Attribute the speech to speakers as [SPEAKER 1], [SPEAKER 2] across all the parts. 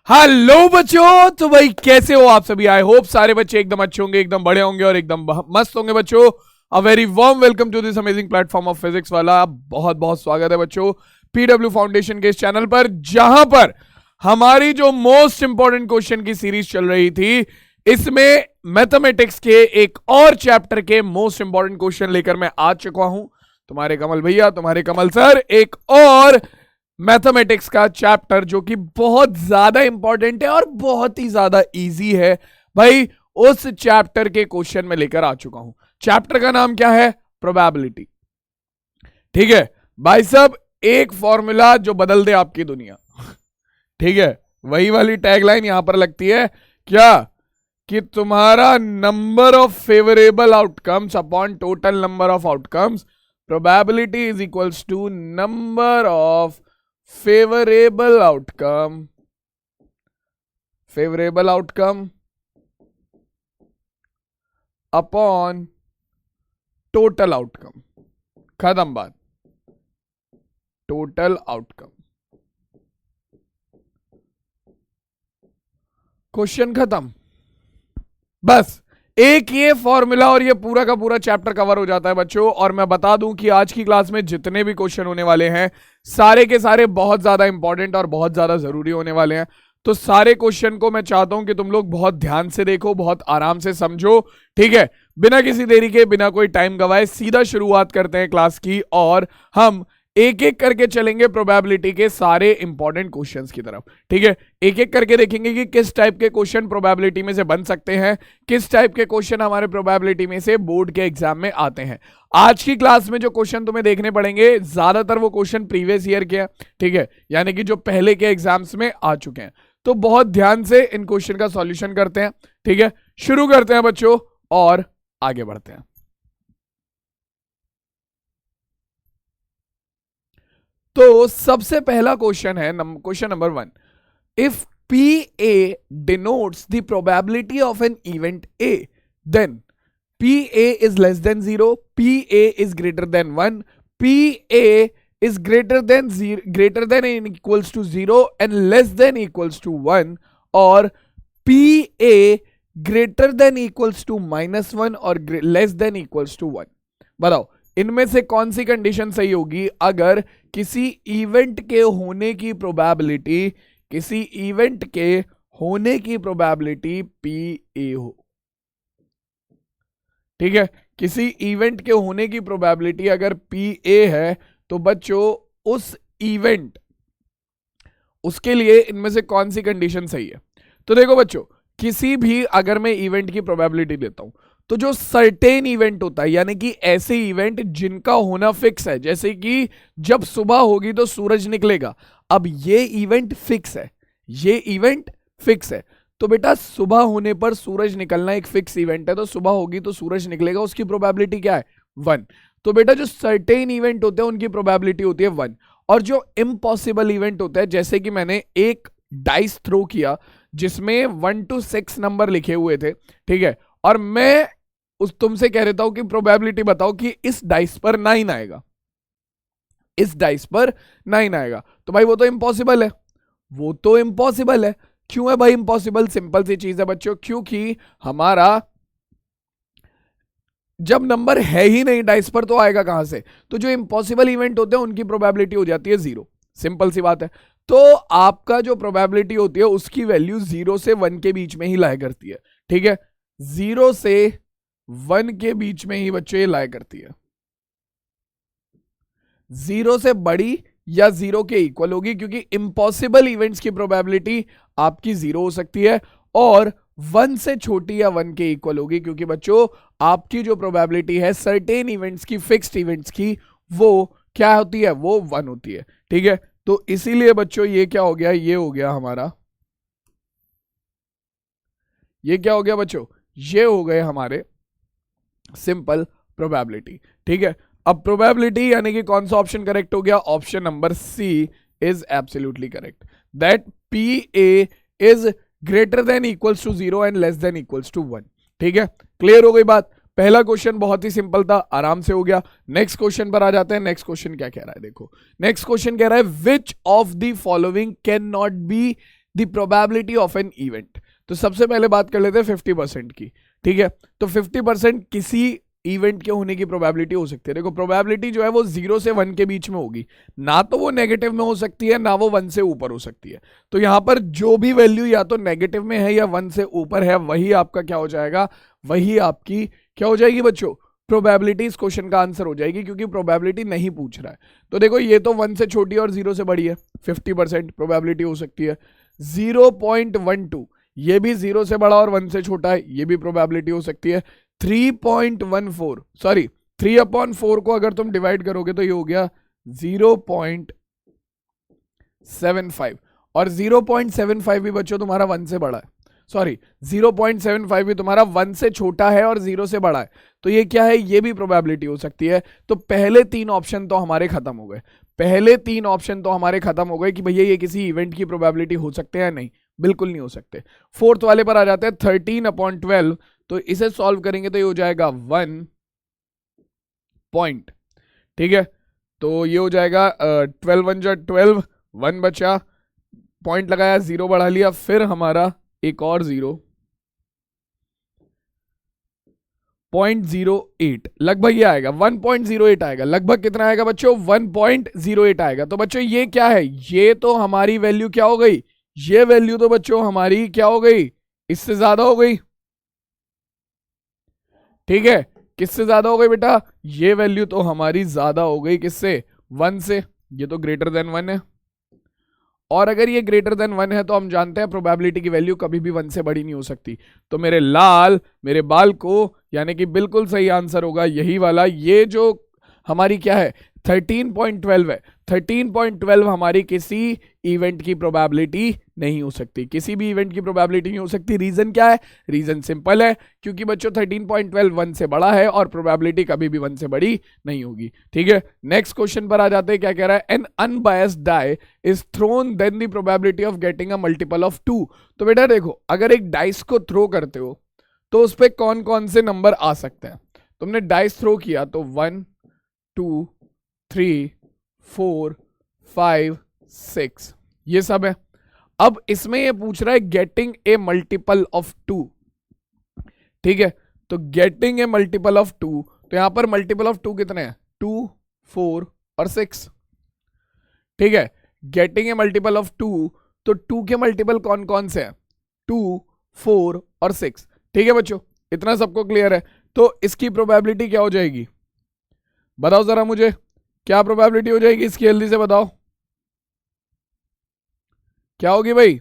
[SPEAKER 1] Hello बच्चों, तो भाई कैसे हो आप सभी। आई होप सारे बच्चे एकदम अच्छे होंगे, एकदम बड़े होंगे और एकदम मस्त होंगे बच्चों। A very warm welcome to this amazing platform of physics वाला। बहुत बहुत स्वागत है बच्चों पीडब्ल्यू फाउंडेशन के इस चैनल पर, जहां पर हमारी जो मोस्ट इंपॉर्टेंट क्वेश्चन की सीरीज चल रही थी, इसमें मैथमेटिक्स के एक और चैप्टर के मोस्ट इंपॉर्टेंट क्वेश्चन लेकर मैं आ चुका हूं। तुम्हारे कमल भैया, तुम्हारे कमल सर, एक और मैथमेटिक्स का चैप्टर जो कि बहुत ज्यादा इंपॉर्टेंट है और बहुत ही ज्यादा इजी है भाई, उस चैप्टर के क्वेश्चन में लेकर आ चुका हूं। चैप्टर का नाम क्या है? प्रोबेबिलिटी। ठीक है भाई साहब, एक फॉर्मूला जो बदल दे आपकी दुनिया। ठीक है, वही वाली टैगलाइन यहां पर लगती है क्या कि तुम्हारा number of favourable outcomes upon total number of outcomes, probability is equals to number of favorable outcome upon total outcome। खत्म बात। टोटल आउटकम, क्वेश्चन खत्म। बस एक ये फॉर्मूला और ये पूरा का पूरा चैप्टर कवर हो जाता है बच्चों। और मैं बता दूं कि आज की क्लास में जितने भी क्वेश्चन होने वाले हैं, सारे के सारे बहुत ज्यादा इंपॉर्टेंट और बहुत ज्यादा जरूरी होने वाले हैं। तो सारे क्वेश्चन को मैं चाहता हूं कि तुम लोग बहुत ध्यान से देखो, बहुत आराम से समझो। ठीक है, बिना किसी देरी के, बिना कोई टाइम गवाए सीधा शुरुआत करते हैं क्लास की, और हम एक एक करके चलेंगे प्रोबेबिलिटी के सारे इंपॉर्टेंट क्वेश्चंस की तरफ। ठीक है, एक एक करके देखेंगे कि किस टाइप के क्वेश्चन प्रोबेबिलिटी में से बन सकते हैं, किस टाइप के क्वेश्चन हमारे प्रोबेबिलिटी में से बोर्ड के एग्जाम में आते हैं। आज की क्लास में जो क्वेश्चन तुम्हें देखने पड़ेंगे, ज्यादातर वो क्वेश्चन प्रीवियस ईयर के हैं। ठीक है, यानी कि जो पहले के एग्जाम्स में आ चुके हैं। तो बहुत ध्यान से इन क्वेश्चन का सॉल्यूशन करते हैं। ठीक है, शुरू करते हैं बच्चों और आगे बढ़ते हैं। तो सबसे पहला क्वेश्चन है question number 1। If PA denotes the probability of an event A, then PA is less than 0, PA is greater than 1, PA is greater than and equals to 0 and less than equals to 1, or PA greater than equals to -1 or less than equals to 1। बताओ इनमें से कौन सी condition सही होगी अगर किसी event के होने की प्रोबेबिलिटी, किसी इवेंट के होने की प्रोबेबिलिटी PA हो। ठीक है, किसी इवेंट के होने की प्रोबेबिलिटी अगर PA है, तो बच्चों उस इवेंट, उसके लिए इनमें से कौन सी कंडीशन सही है? तो देखो बच्चों, किसी भी अगर मैं इवेंट की प्रोबेबिलिटी लेता हूं, तो जो सर्टेन इवेंट होता है, यानी कि ऐसे इवेंट जिनका होना फिक्स है, जैसे कि जब सुबह होगी तो सूरज निकलेगा। अब ये इवेंट फिक्स है, ये इवेंट फिक्स है। तो बेटा सुबह होने पर सूरज निकलना एक फिक्स इवेंट है, तो सुबह होगी तो सूरज निकलेगा, उसकी प्रोबेबिलिटी क्या है? 1। तो बेटा जो सर्टेन इवेंट होते हैं उनकी प्रोबेबिलिटी होती है 1। और जो इम्पॉसिबल इवेंट होता है, जैसे कि मैंने एक डाइस थ्रो किया जिसमें 1 to 6 नंबर लिखे हुए थे। ठीक है, और मैं तुमसे कह देता हूं कि प्रोबेबिलिटी बताओ कि इस डाइस पर 9 आएगा, इस डाइस पर 9 आएगा। तो भाई वो तो इम्पॉसिबल है, वो तो इम्पॉसिबल है। क्यों है भाई इम्पॉसिबल? सिंपल सी चीज है बच्चों, क्योंकि हमारा जब नंबर है ही नहीं डाइस पर तो आएगा कहां से? तो जो इम्पॉसिबल इवेंट होते हैं उनकी प्रोबेबिलिटी हो जाती है 0। सिंपल सी बात है। तो आपका जो प्रोबेबिलिटी होती है उसकी वैल्यू 0 से 1 के बीच में ही लाया करती है। ठीक है, 0 से 1 के बीच में ही बच्चों ये लाया करती है। 0 से बड़ी या 0 के इक्वल होगी, क्योंकि इम्पॉसिबल इवेंट्स की प्रोबेबिलिटी आपकी 0 हो सकती है, और 1 से छोटी या 1 के इक्वल होगी, क्योंकि बच्चों आपकी जो प्रोबेबिलिटी है सर्टेन इवेंट्स की, फिक्स्ड इवेंट्स की, वो क्या होती है? वो 1 होती है। ठीक है, तो इसीलिए बच्चों ये क्या हो गया? ये हो गया हमारा, ये क्या हो गया बच्चों? ये हो गए हमारे सिंपल प्रोबेबिलिटी। ठीक है, अब प्रोबेबिलिटी यानी कि कौन सा ऑप्शन करेक्ट हो गया? Option number C is absolutely correct, that PA is greater than equals to 0 and less than equals to 1। ठीक है, क्लियर हो गई बात? पहला क्वेश्चन बहुत ही सिंपल था, आराम से हो गया। नेक्स्ट क्वेश्चन पर आ जाते हैं। नेक्स्ट क्वेश्चन क्या कह रहा है? देखो, नेक्स्ट क्वेश्चन कह रहा है which of the following can not be the probability of an event. तो सबसे पहले बात कर लेते हैं 50% की, ठीक है। तो 50% किसी इवेंट के होने की प्रोबेबिलिटी हो सकती है। देखो प्रोबेबिलिटी जो है वो 0 से 1 के बीच में होगी, ना तो वो नेगेटिव में हो सकती है ना वो 1 से ऊपर हो सकती है। तो यहां पर जो भी वैल्यू या तो नेगेटिव में है या 1 से ऊपर है, वही आपका क्या हो जाएगा, वही आपकी क्या हो जाएगी बच्चों, प्रोबेबिलिटी इस क्वेश्चन का आंसर हो जाएगी, क्योंकि प्रोबेबिलिटी नहीं पूछ रहा है। तो देखो ये तो 1 से छोटी और 0 से बड़ी है, 50% प्रोबेबिलिटी हो सकती है। 0.12 ये भी 0 से बड़ा और 1 से छोटा है, ये भी प्रोबेबिलिटी हो सकती है। 3.14 सॉरी 3/4 को अगर तुम डिवाइड करोगे तो ये हो गया 0.75, और 0.75 भी बच्चों तुम्हारा 1 से बड़ा है, सॉरी 0.75 भी तुम्हारा 1 से छोटा है और 0 से बड़ा है। तो ये क्या है, ये भी प्रोबेबिलिटी हो सकती है। तो पहले 3 ऑप्शन तो हमारे खत्म हो गए, पहले 3 ऑप्शन तो हमारे खत्म हो गए कि भैया ये किसी इवेंट की प्रोबेबिलिटी हो सकते हैं, नहीं बिल्कुल नहीं हो सकते। फोर्थ वाले पर आ जाते हैं 13/12। तो इसे सॉल्व करेंगे तो ये हो जाएगा 1 पॉइंट, ठीक है। तो ये हो जाएगा 12 1 जा 12, 1 बचा, पॉइंट लगाया, 0 बढ़ा लिया, फिर हमारा एक और 0.08, लगभग ये आएगा 1.08 आएगा। लगभग कितना आएगा बच्चों, 1.08 आएगा। तो बच्चों ये क्या है, ये तो हमारी वैल्यू क्या हो गई, ये वैल्यू तो बच्चों हमारी क्या हो गई, इससे ज्यादा हो गई, ठीक है। किससे ज्यादा हो गई बेटा, ये वैल्यू तो हमारी ज्यादा हो गई किससे, 1 से। ये तो ग्रेटर देन 1 है, और अगर ये ग्रेटर देन 1 है तो हम जानते हैं प्रोबेबिलिटी की वैल्यू कभी भी 1 से बड़ी नहीं हो सकती। तो मेरे लाल मेरे बाल को, यानी कि बिल्कुल सही आंसर होगा यही वाला। ये जो हमारी क्या है 13.12 है, 13.12 हमारी किसी इवेंट की प्रोबेबिलिटी नहीं हो सकती, किसी भी इवेंट की प्रोबेबिलिटी नहीं हो सकती। रीजन क्या है, रीजन सिंपल है, क्योंकि बच्चों 13.12 1 से बड़ा है और प्रोबेबिलिटी कभी भी 1 से बड़ी नहीं होगी, ठीक है। नेक्स्ट क्वेश्चन पर आ जाते हैं, क्या कह रहा है, an unbiased die is thrown then the probability of getting a multiple of 2। तो बेटा देखो, अगर एक डाइस को थ्रो करते हो तो उस पर कौन कौन से नंबर आ सकते हैं। तुमने डाइस थ्रो किया तो 1 2 3 4 5 6 ये सब है। अब इसमें ये पूछ रहा है गेटिंग ए मल्टीपल ऑफ 2, ठीक है। तो गेटिंग ए मल्टीपल ऑफ 2, तो यहां पर मल्टीपल ऑफ 2 कितने हैं, 2 4 और 6, ठीक है। गेटिंग ए मल्टीपल ऑफ 2, तो 2 के मल्टीपल कौन कौन से हैं, 2 4 और 6, ठीक है बच्चों। इतना सबको क्लियर है। तो इसकी प्रोबेबिलिटी क्या हो जाएगी, बताओ जरा मुझे, क्या प्रोबेबिलिटी हो जाएगी इसकी, जल्दी से बताओ क्या होगी भाई,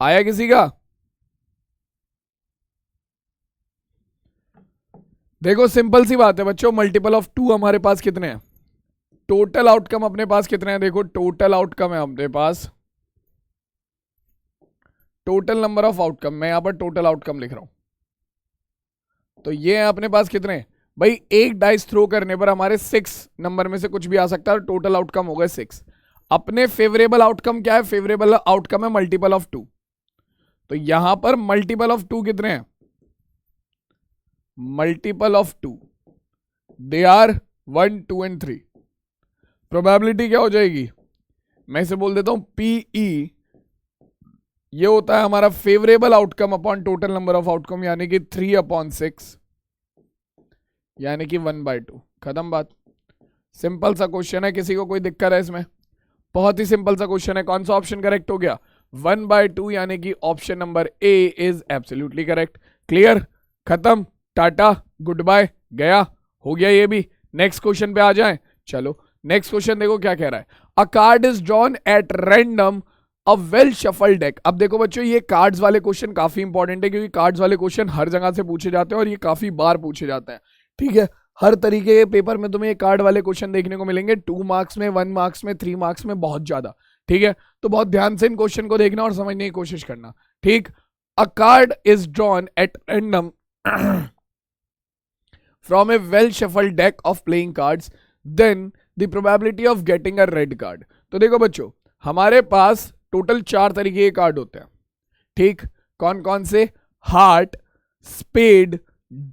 [SPEAKER 1] आया किसी का। देखो सिंपल सी बात है बच्चों, मल्टीपल ऑफ 2 हमारे पास कितने हैं, टोटल आउटकम अपने पास कितने हैं, देखो टोटल आउटकम है अपने पास, टोटल नंबर ऑफ आउटकम, मैं यहां पर टोटल आउटकम लिख रहा हूं। तो ये है अपने पास कितने भाई, एक डाइस थ्रो करने पर हमारे 6 नंबर में से कुछ भी आ सकता है, टोटल आउटकम हो गए 6। अपने फेवरेबल आउटकम क्या है, फेवरेबल आउटकम है मल्टीपल ऑफ 2। तो यहां पर मल्टीपल ऑफ 2 कितने हैं, multiple of 2 they are 1 2 and 3। Probability क्या हो जाएगी, मैं इसे बोल देता हूं पीई, ये होता है हमारा favourable outcome upon total number of outcome, यानी कि 3/6, यानी कि 1/2। खत्म बात, सिंपल सा क्वेश्चन है, किसी को कोई दिक्कत है इसमें, बहुत ही सिंपल सा क्वेश्चन है। कौन सा ऑप्शन करेक्ट हो गया, 1/2, यानी कि option number A is absolutely correct. Clear, खत्म, टाटा गुड बाय, गया, हो गया ये भी। नेक्स्ट क्वेश्चन पे आ जाएं, चलो नेक्स्ट क्वेश्चन देखो क्या कह रहा है, a card is drawn at random a well shuffle deck. अब देखो बच्चों, ये कार्ड्स वाले क्वेश्चन काफी इंपॉर्टेंट है, क्योंकि कार्ड्स वाले क्वेश्चन हर जगह से पूछे जाते हैं और ये काफी बार पूछे जाते हैं, ठीक है। हर तरीके के पेपर में तुम्हें ये कार्ड वाले क्वेश्चन देखने को मिलेंगे, 2 मार्क्स में, 1 मार्क्स में, 3 मार्क्स में, बहुत ज्यादा, ठीक है। तो बहुत ध्यान से इन क्वेश्चन को देखना और समझने की कोशिश करना, ठीक। A card is drawn at random from a well shuffle deck of playing cards, then the probability of getting a red card. तो देखो बच्चों, हमारे पास टोटल 4 तरीके के कार्ड होते हैं, ठीक। कौन कौन से, हार्ट, स्पेड,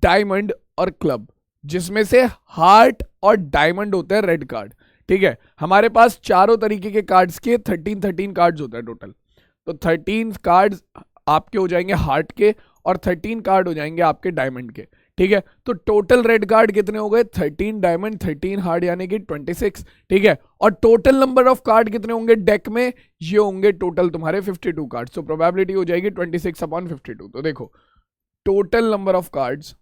[SPEAKER 1] डायमंड और क्लब, जिसमें से हार्ट और डायमंड होते हैं रेड कार्ड, ठीक है, हमारे पास चारों तरीके के कार्ड्स के 13 कार्ड्स होता है टोटल। तो 13 कार्ड्स आपके हो जाएंगे हार्ट के और 13 कार्ड हो जाएंगे आपके डायमंड के। ठीक है, तो टोटल रेड कार्ड कितने हो गए? 13 डायमंड 13 हार्ड यानी कि 26। ठीक है, और टोटल नंबर ऑफ कार्ड कितने होंगे डेक में? ये होंगे टोटल तुम्हारे 52 कार्ड। तो प्रोबेबिलिटी हो जाएगी 26/52। तो देखो total number of cards,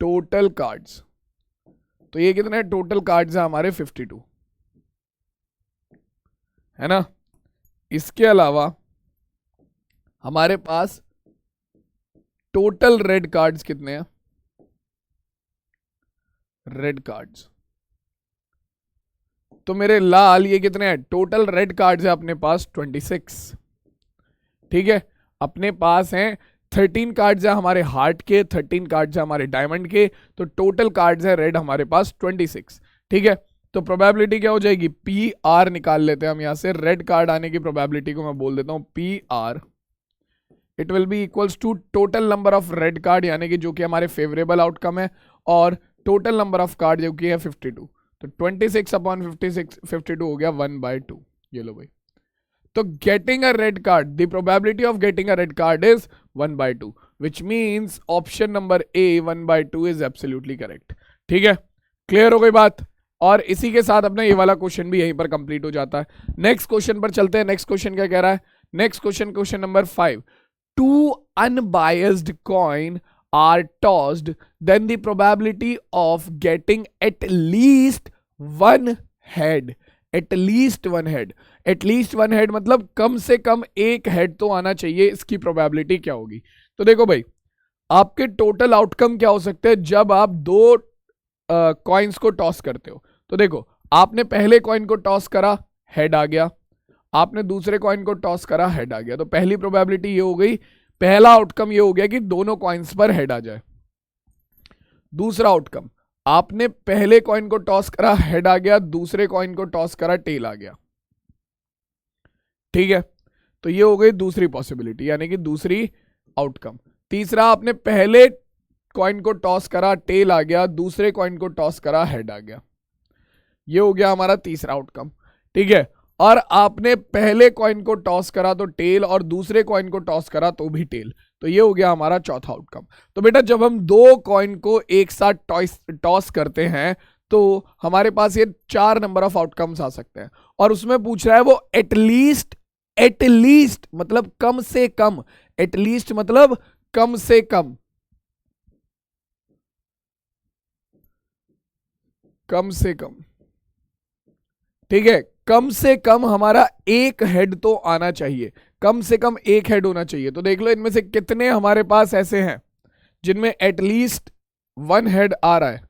[SPEAKER 1] total cards, तो ये कितने टोटल कार्ड्स है हमारे? 52, है ना। इसके अलावा हमारे पास टोटल रेड कार्ड्स कितने हैं? रेड कार्ड्स तो मेरे लाल ये कितने हैं? टोटल रेड कार्ड्स है अपने पास 26। ठीक है, अपने पास हैं 13 कार्ड्स है हमारे हार्ट के, 13 कार्ड्स है हमारे डायमंड के, तो टोटल कार्ड्स है रेड हमारे पास 26। ठीक है, तो प्रोबेबिलिटी क्या हो जाएगी? पी आर निकाल लेते हैं हम यहां से। रेड कार्ड आने की प्रोबेबिलिटी को मैं बोल देता हूं P R, it will be equals to total number of red card यानी कि जो कि हमारे फेवरेबल आउटकम है, और टोटल नंबर ऑफ कार्ड जो कि है 52। तो 26/52 हो गया 1/2। ये लो भाई, तो getting a red card, the probability of getting a red card is 1/2, which means option number A 1/2 is absolutely correct. ठीक है, क्लियर हो गई बात। और इसी के साथ अपना ये वाला क्वेश्चन भी यहीं पर कंप्लीट हो जाता है। नेक्स्ट क्वेश्चन पर चलते हैं। नेक्स्ट क्वेश्चन क्या कह रहा है? Next question, question number 5, 2 unbiased coin are tossed, then the probability of getting at least one head, at least one head, at least one head मतलब कम से कम एक हेड तो आना चाहिए, इसकी प्रोबेबिलिटी क्या होगी? तो देखो भाई, आपके टोटल आउटकम क्या हो सकते हैं जब आप दो कॉइन्स को टॉस करते हो? तो देखो, आपने पहले कॉइन को टॉस करा, हेड आ गया, आपने दूसरे कॉइन को टॉस करा, हेड आ गया। तो पहली प्रोबेबिलिटी ये हो गई, पहला आउटकम ये हो गया कि दोनों कॉइन्स पर हेड आ जाए। दूसरा आउटकम, आपने पहले कॉइन को टॉस करा, हेड आ गया, दूसरे कॉइन को टॉस करा, टेल आ गया। ठीक है, तो ये हो गई दूसरी पॉसिबिलिटी यानी कि दूसरी आउटकम। तीसरा, आपने पहले कॉइन को टॉस करा, टेल आ गया, दूसरे कॉइन को टॉस करा, हेड आ गया। ये हो गया हमारा तीसरा आउटकम। ठीक है, और आपने पहले कॉइन को टॉस करा तो टेल, और दूसरे कॉइन को टॉस करा तो भी टेल। तो ये हो गया हमारा चौथा आउटकम। तो बेटा जब हम दो कॉइन को एक साथ टॉस करते हैं तो हमारे पास ये 4 नंबर ऑफ आउटकम्स आ सकते हैं, और उसमें पूछ रहा है वो एटलीस्ट, एटलीस्ट मतलब कम से कम, एटलीस्ट मतलब कम से कम, कम से कम। ठीक है, कम से कम हमारा एक हेड तो आना चाहिए, कम से कम एक हेड होना चाहिए। तो देख लो इनमें से कितने हमारे पास ऐसे हैं जिनमें एटलीस्ट वन हेड आ रहा है।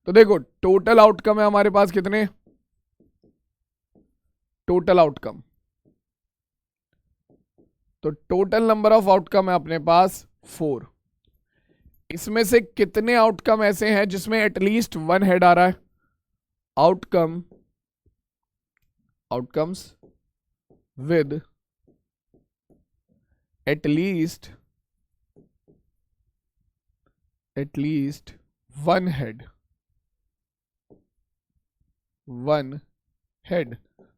[SPEAKER 1] तो देखो टोटल आउटकम है हमारे पास कितने? टोटल आउटकम, तो टोटल नंबर ऑफ आउटकम है अपने पास 4। इसमें से कितने आउटकम ऐसे हैं जिसमें एटलीस्ट वन हेड आ रहा है? Outcome, outcomes with at least one head, one head।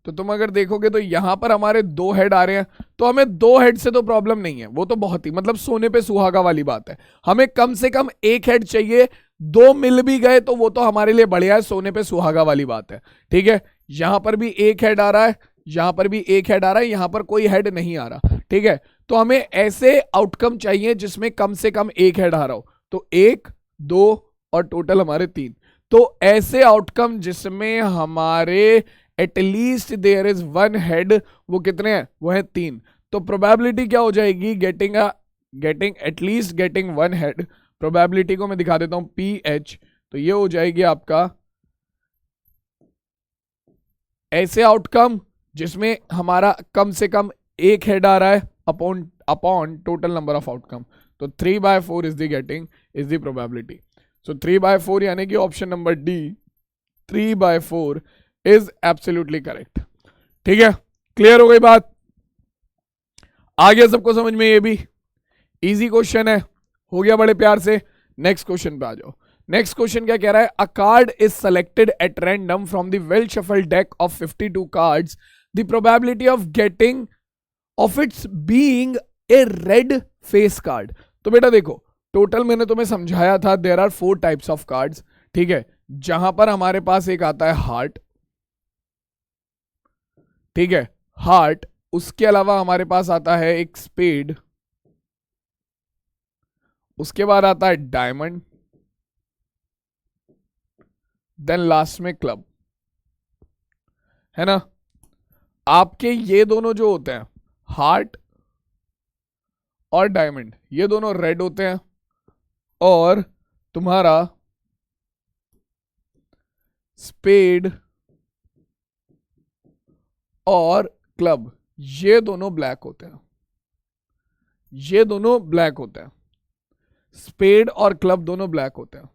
[SPEAKER 1] तो तुम अगर देखोगे तो यहां पर हमारे 2 हेड आ रहे हैं, तो हमें 2 हेड से तो प्रॉब्लम नहीं है, वो तो बहुत ही मतलब सोने पे सुहागा वाली बात है। हमें कम से कम एक हेड चाहिए, 2 मिल भी गए तो वो तो हमारे लिए बढ़िया है, सोने पे सुहागा वाली बात है। ठीक है, यहां पर भी एक हेड आ रहा है, यहां पर भी एक हेड आ रहा है, यहां पर कोई हेड नहीं आ रहा। ठीक है, तो हमें ऐसे आउटकम चाहिए जिसमें कम से कम एक हेड आ रहा हो। तो 1, 2 और टोटल हमारे 3। तो ऐसे आउटकम जिसमें हमारे at least there is one head, वो कितने हैं? वो है 3। तो प्रोबेबिलिटी क्या हो जाएगी? Getting at least getting one head, probability को मैं दिखा देता हूं PH। तो ये हो जाएगी आपका ऐसे आउटकम जिसमें हमारा कम से कम एक हेड आ रहा है upon total number of outcome. तो 3/4 is the getting is the probability. So 3/4 यानी कि option number D 3/4 is absolutely correct. ठीक है, क्लियर हो गई बात? आ गया सबको समझ में? ये भी इजी क्वेश्चन है, हो गया बड़े प्यार से। नेक्स्ट क्वेश्चन पे आ जाओ। नेक्स्ट क्वेश्चन क्या कह रहा है, a card is selected at random from the well shuffled deck of 52 cards, the probability of getting of its being a red face card. तो बेटा देखो, टोटल मैंने तुम्हें समझाया था there are 4 types of cards, ठीक है, जहां पर हमारे पास एक आता है हार्ट, ठीक है, हार्ट, उसके अलावा हमारे पास आता है एक स्पेड, उसके बाद आता है डायमंड, देन लास्ट में क्लब, है ना। आपके ये दोनों जो होते हैं हार्ट और डायमंड, ये दोनों रेड होते हैं, और तुम्हारा स्पेड और क्लब ये दोनों ब्लैक होते हैं, ये दोनों ब्लैक होते हैं, स्पेड और क्लब दोनों ब्लैक होते हैं,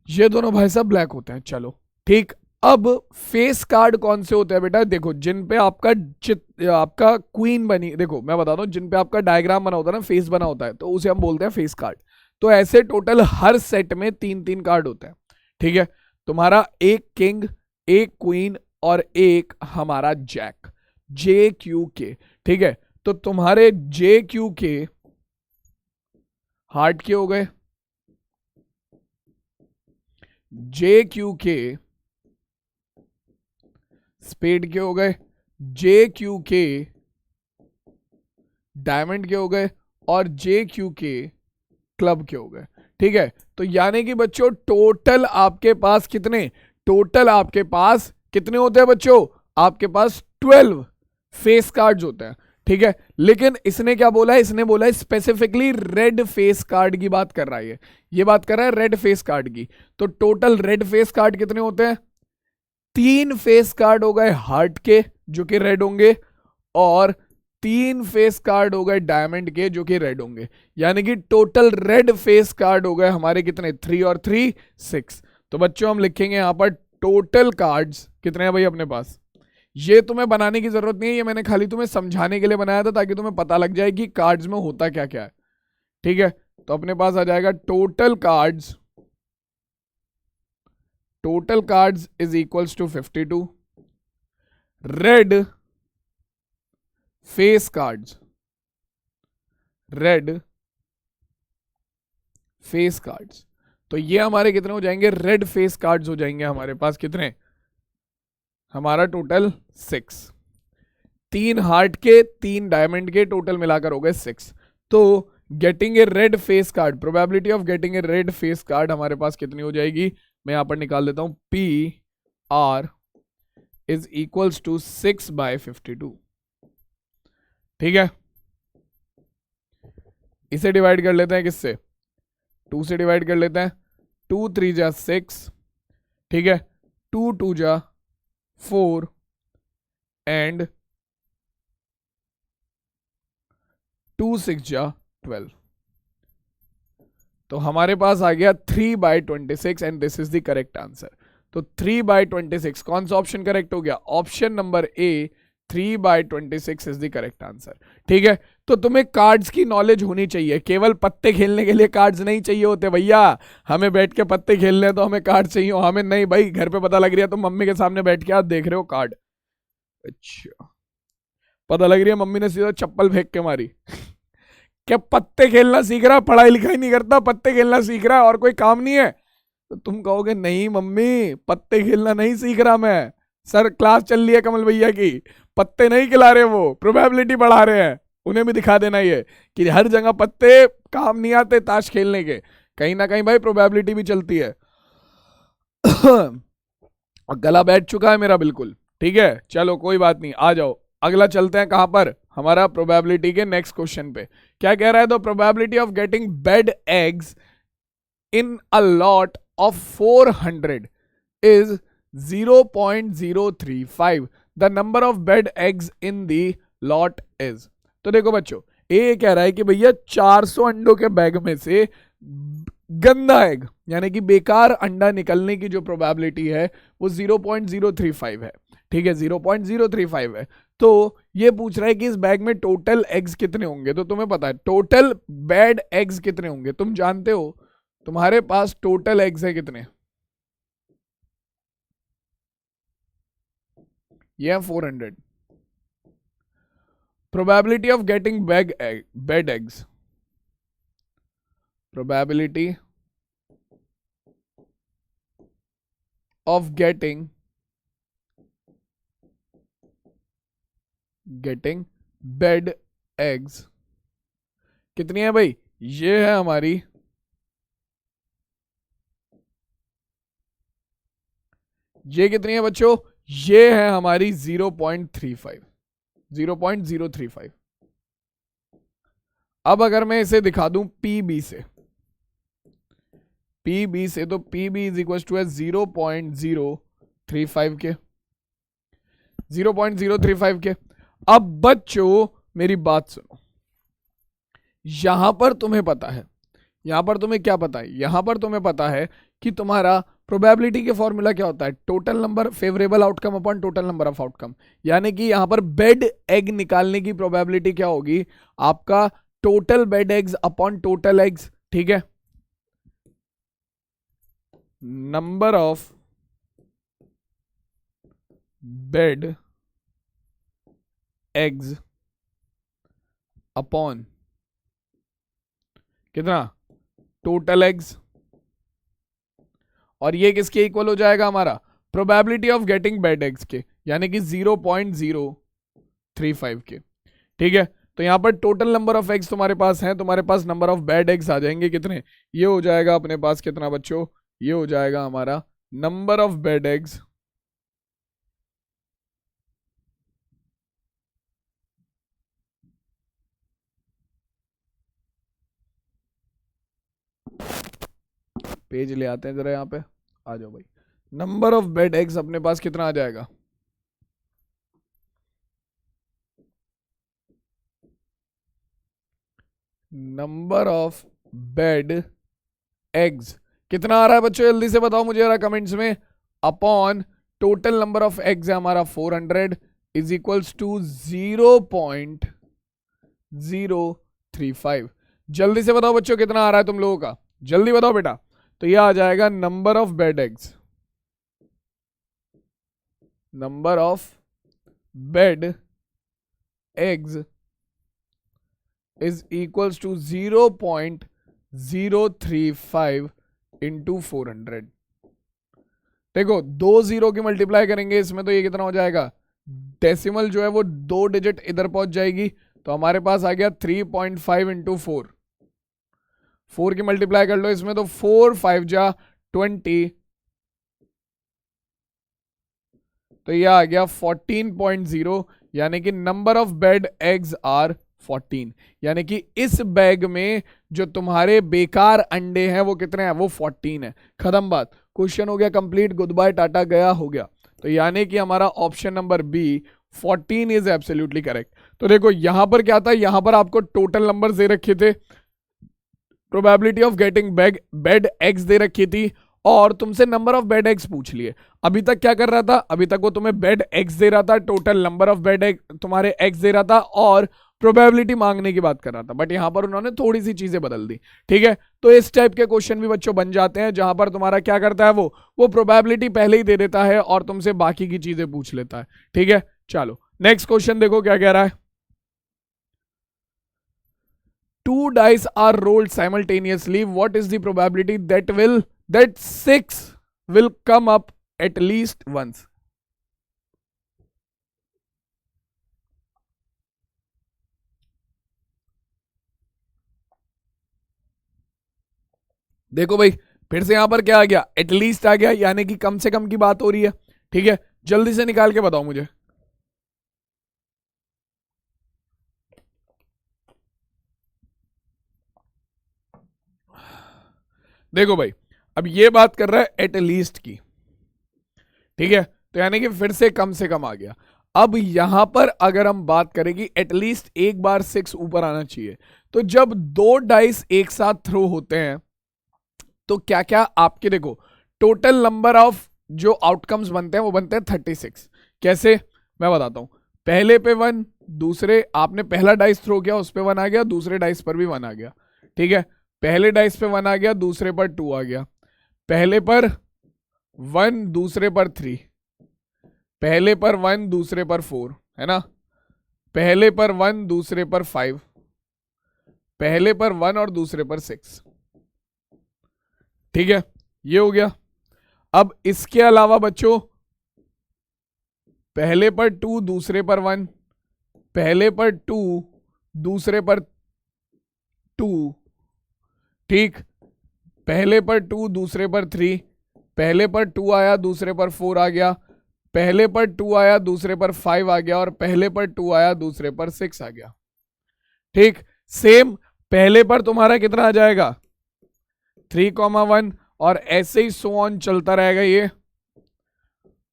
[SPEAKER 1] ये दोनों भाई साहब ब्लैक होते हैं। चलो ठीक, अब फेस कार्ड कौन से होते हैं बेटा, देखो जिन पे आपका क्वीन बनी, देखो मैं बताता हूं, जिन पे आपका डायग्राम बना होता है ना, फेस बना होता है, तो उसे हम बोलते हैं फेस कार्ड। तो ऐसे टोटल हर सेट में 3-3 कार्ड होते हैं, ठीक है। तुम्हारा एक किंग, एक क्वीन और एक हमारा जैक, JQK, ठीक है। तो तुम्हारे JQK हार्ट के हो गए, JQK स्पेड के हो गए, JQK डायमंड के हो गए, और JQK क्लब के हो गए, ठीक है। तो यानी कि बच्चों टोटल आपके पास कितने होते हैं बच्चों, आपके पास 12 फेस कार्ड्स होते हैं, ठीक है। लेकिन इसने क्या बोला है, इसने बोला है स्पेसिफिकली रेड फेस कार्ड की बात कर रहा है, ये बात कर रहा है रेड फेस कार्ड की। तो टोटल रेड फेस कार्ड कितने होते हैं, 3 फेस कार्ड हो गए हार्ट के जो कि रेड होंगे, और 3 फेस कार्ड हो गए डायमंड के जो कि रेड होंगे, यानी कि टोटल रेड फेस कार्ड हो गए हमारे कितने, 3 और 3 6। तो बच्चों हम लिखेंगे यहां पर टोटल कार्ड्स कितने हैं भाई अपने पास। ये तुम्हें बनाने की जरूरत नहीं है, ये मैंने खाली तुम्हें समझाने के लिए बनाया था ताकि तुम्हें पता लग जाए कि कार्ड्स में होता क्या क्या है, ठीक है। तो अपने पास आ जाएगा total cards is equals to 52, red face cards तो ये हमारे कितने हो जाएंगे, रेड फेस कार्ड्स हो जाएंगे हमारे पास कितने, हमारा टोटल 6, 3 हार्ट के 3 डायमंड के, टोटल मिलाकर हो गए 6। तो getting a red face card, probability of getting a red face card हमारे पास कितनी हो जाएगी, मैं यहां पर निकाल देता हूं, PR इज इक्वल्स टू 6/52, ठीक है। इसे डिवाइड कर लेते हैं किससे, 2 से डिवाइड कर लेते हैं, 2 3 जा 6, ठीक है, 2 2 जा 4 एंड 2 6 जा 12। तो हमारे पास आ गया 3/26 and this is the correct answer. तो 3/26 कौन सा ऑप्शन करेक्ट हो गया, option number A, 3/26 is the correct answer, ठीक है। तो तुम्हें कार्ड्स की नॉलेज होनी चाहिए, केवल पत्ते खेलने के लिए कार्ड्स नहीं चाहिए होते भैया, हमें बैठ के पत्ते खेलने हैं तो हमें कार्ड चाहिए हो, हमें नहीं भाई, घर पे पता लग रही है तो मम्मी के सामने बैठ के आप देख रहे हो कार्ड, अच्छा पता लग रही है मम्मी ने सीधा चप्पल फेंक के मारी क्या पत्ते खेलना सीख रहा, पढ़ाई लिखाई नहीं करता, पत्ते खेलना सीख रहा है और कोई काम नहीं है। तो तुम कहोगे नहीं मम्मी पत्ते खेलना नहीं सीख रहा मैं, सर क्लास चल रही है कमल भैया की, पत्ते नहीं खिला रहे, वो प्रोबेबिलिटी बढ़ा रहे हैं, उन्हें भी दिखा देना ये कि हर जगह पत्ते काम नहीं आते ताश खेलने के, कहीं ना कहीं भाई प्रोबेबिलिटी भी चलती है और गला बैठ चुका है मेरा बिल्कुल, ठीक है। चलो कोई बात नहीं, आ जाओ अगला चलते हैं कहां पर, हमारा प्रोबेबिलिटी के नेक्स्ट क्वेश्चन पे। क्या कह रहा है, the probability of getting bad eggs in a lot of 400 is 0.035, the number of bad eggs in the lot is. तो देखो बच्चों, ये कह रहा है कि भैया 400 अंडों के बैग में से गंदा एग यानी कि बेकार अंडा निकलने की जो प्रोबेबिलिटी है वो 0.035 है, ठीक है, 0.035 है। तो ये पूछ रहा है कि इस बैग में टोटल एग्स कितने होंगे, तो तुम्हें पता है टोटल बैड एग्स कितने होंगे, तुम जानते हो तुम्हारे पास टोटल एग्स है कितने, ये 400। Probability of getting bad eggs, probability of getting bad eggs कितनी है भाई, ये है हमारी, ये कितनी है बच्चों, ये है हमारी 0.035। अब अगर मैं इसे दिखा दूं पीबी से, तो पीबी इज इक्वल टू है 0.035 के, 0.035 के। अब बच्चों मेरी बात सुनो, यहां पर तुम्हें पता है, यहां पर तुम्हें क्या पता है, यहां पर तुम्हें पता है कि तुम्हारा प्रोबेबिलिटी के फॉर्मूला क्या होता है, total number favourable outcome upon total number of outcome, यानी कि यहां पर बेड एग निकालने की प्रोबेबिलिटी क्या होगी, आपका total bed eggs upon total eggs, ठीक है, number of bad eggs upon कितना, टोटल एग्स, और ये किसके इक्वल हो जाएगा, हमारा probability of getting bad eggs के, यानी कि 0.035 के, ठीक है। तो यहां पर टोटल नंबर ऑफ एग्स तुम्हारे पास हैं, तुम्हारे पास नंबर ऑफ बैड एग्स आ जाएंगे कितने, ये हो जाएगा अपने पास कितना बच्चों, ये हो जाएगा हमारा number of bad eggs page ले आते हैं जरा, यहां पे आ जाओ भाई, नंबर ऑफ बेड एग्स अपने पास कितना आ जाएगा, नंबर ऑफ बेड एग्स कितना आ रहा है बच्चों, जल्दी से बताओ मुझे जरा कमेंट्स में, upon total number of eggs है हमारा 400 इज इक्वल्स टू 0.035। जल्दी से बताओ बच्चों कितना आ रहा है तुम लोगों का, जल्दी बताओ बेटा। तो यह आ जाएगा number of bad eggs, number of bad eggs is equals to 0.035 into 400। देखो 2 जीरो की मल्टीप्लाई करेंगे इसमें, तो ये कितना हो जाएगा, डेसिमल जो है वो 2 डिजिट इधर पहुंच जाएगी, तो हमारे पास आ गया 3.5 इंटू 4 की मल्टीप्लाई कर लो इसमें, तो 4 5 जा 20, तो ये आ गया 14.0, यानी कि number of bad eggs are 14, यानी कि इस बैग में जो तुम्हारे बेकार अंडे हैं वो कितने हैं, वो 14 है, खत्म बात, क्वेश्चन हो गया कंप्लीट, गुड बाय टाटा गया हो गया। तो यानी कि हमारा option number B 14 is absolutely correct. तो देखो यहां पर क्या था, यहां पर आपको टोटल नंबर दे रखे थे, probability of getting bad eggs दे रखी थी, और तुमसे नंबर ऑफ बेड एग्स पूछ लिए। अभी तक क्या कर रहा था, अभी तक वो तुम्हें बेड एग्स दे रहा था, total number of bed egg तुम्हारे एग्स दे रहा था, और प्रोबेबिलिटी मांगने की बात कर रहा था, बट यहां पर उन्होंने थोड़ी सी चीजें बदल दी, ठीक है। तो इस टाइप के क्वेश्चन भी बच्चों बन जाते हैं, जहां पर तुम्हारा क्या करता है, वो प्रोबेबिलिटी पहले ही दे देता है और तुमसे बाकी की चीजें पूछ लेता है, ठीक है। चलो नेक्स्ट क्वेश्चन देखो क्या कह रहा है, 2 dice are rolled simultaneously, what is the probability that 6 will come up at least once? देखो भाई फिर से यहां पर क्या आ गया, एटलीस्ट आ गया, यानी कि कम से कम की बात हो रही है, ठीक है। जल्दी से निकाल के बताओ मुझे, देखो भाई अब ये बात कर रहा है एटलीस्ट की, ठीक है, तो यानी कि फिर से कम आ गया। अब यहां पर अगर हम बात करें कि एटलीस्ट एक बार 6 ऊपर आना चाहिए, तो जब 2 डाइस एक साथ थ्रो होते हैं तो क्या क्या आपके देखो टोटल नंबर ऑफ जो आउटकम्स बनते हैं वो बनते हैं 36। कैसे मैं बताता हूं, पहले पे 1, दूसरे आपने पहला डाइस थ्रो किया उस पे 1 आ गया, दूसरे डाइस पर भी 1 आ गया, ठीक है। पहले डाइस पे 1 आ गया, दूसरे पर 2 आ गया, पहले पर 1 दूसरे पर 3, पहले पर 1 दूसरे पर 4, है ना, पहले पर 1 दूसरे पर 5, पहले पर 1 और दूसरे पर 6, ठीक है, ये हो गया। अब इसके अलावा बच्चों पहले पर 2 दूसरे पर 1, पहले पर 2 दूसरे पर 2, ठीक, पहले पर 2 दूसरे पर 3, पहले पर 2 आया दूसरे पर 4 आ गया, पहले पर 2 आया दूसरे पर 5 आ गया, और पहले पर 2 आया दूसरे पर 6 आ गया, ठीक। सेम पहले पर तुम्हारा कितना आ जाएगा 3,1, और ऐसे ही सो ऑन चलता रहेगा ये,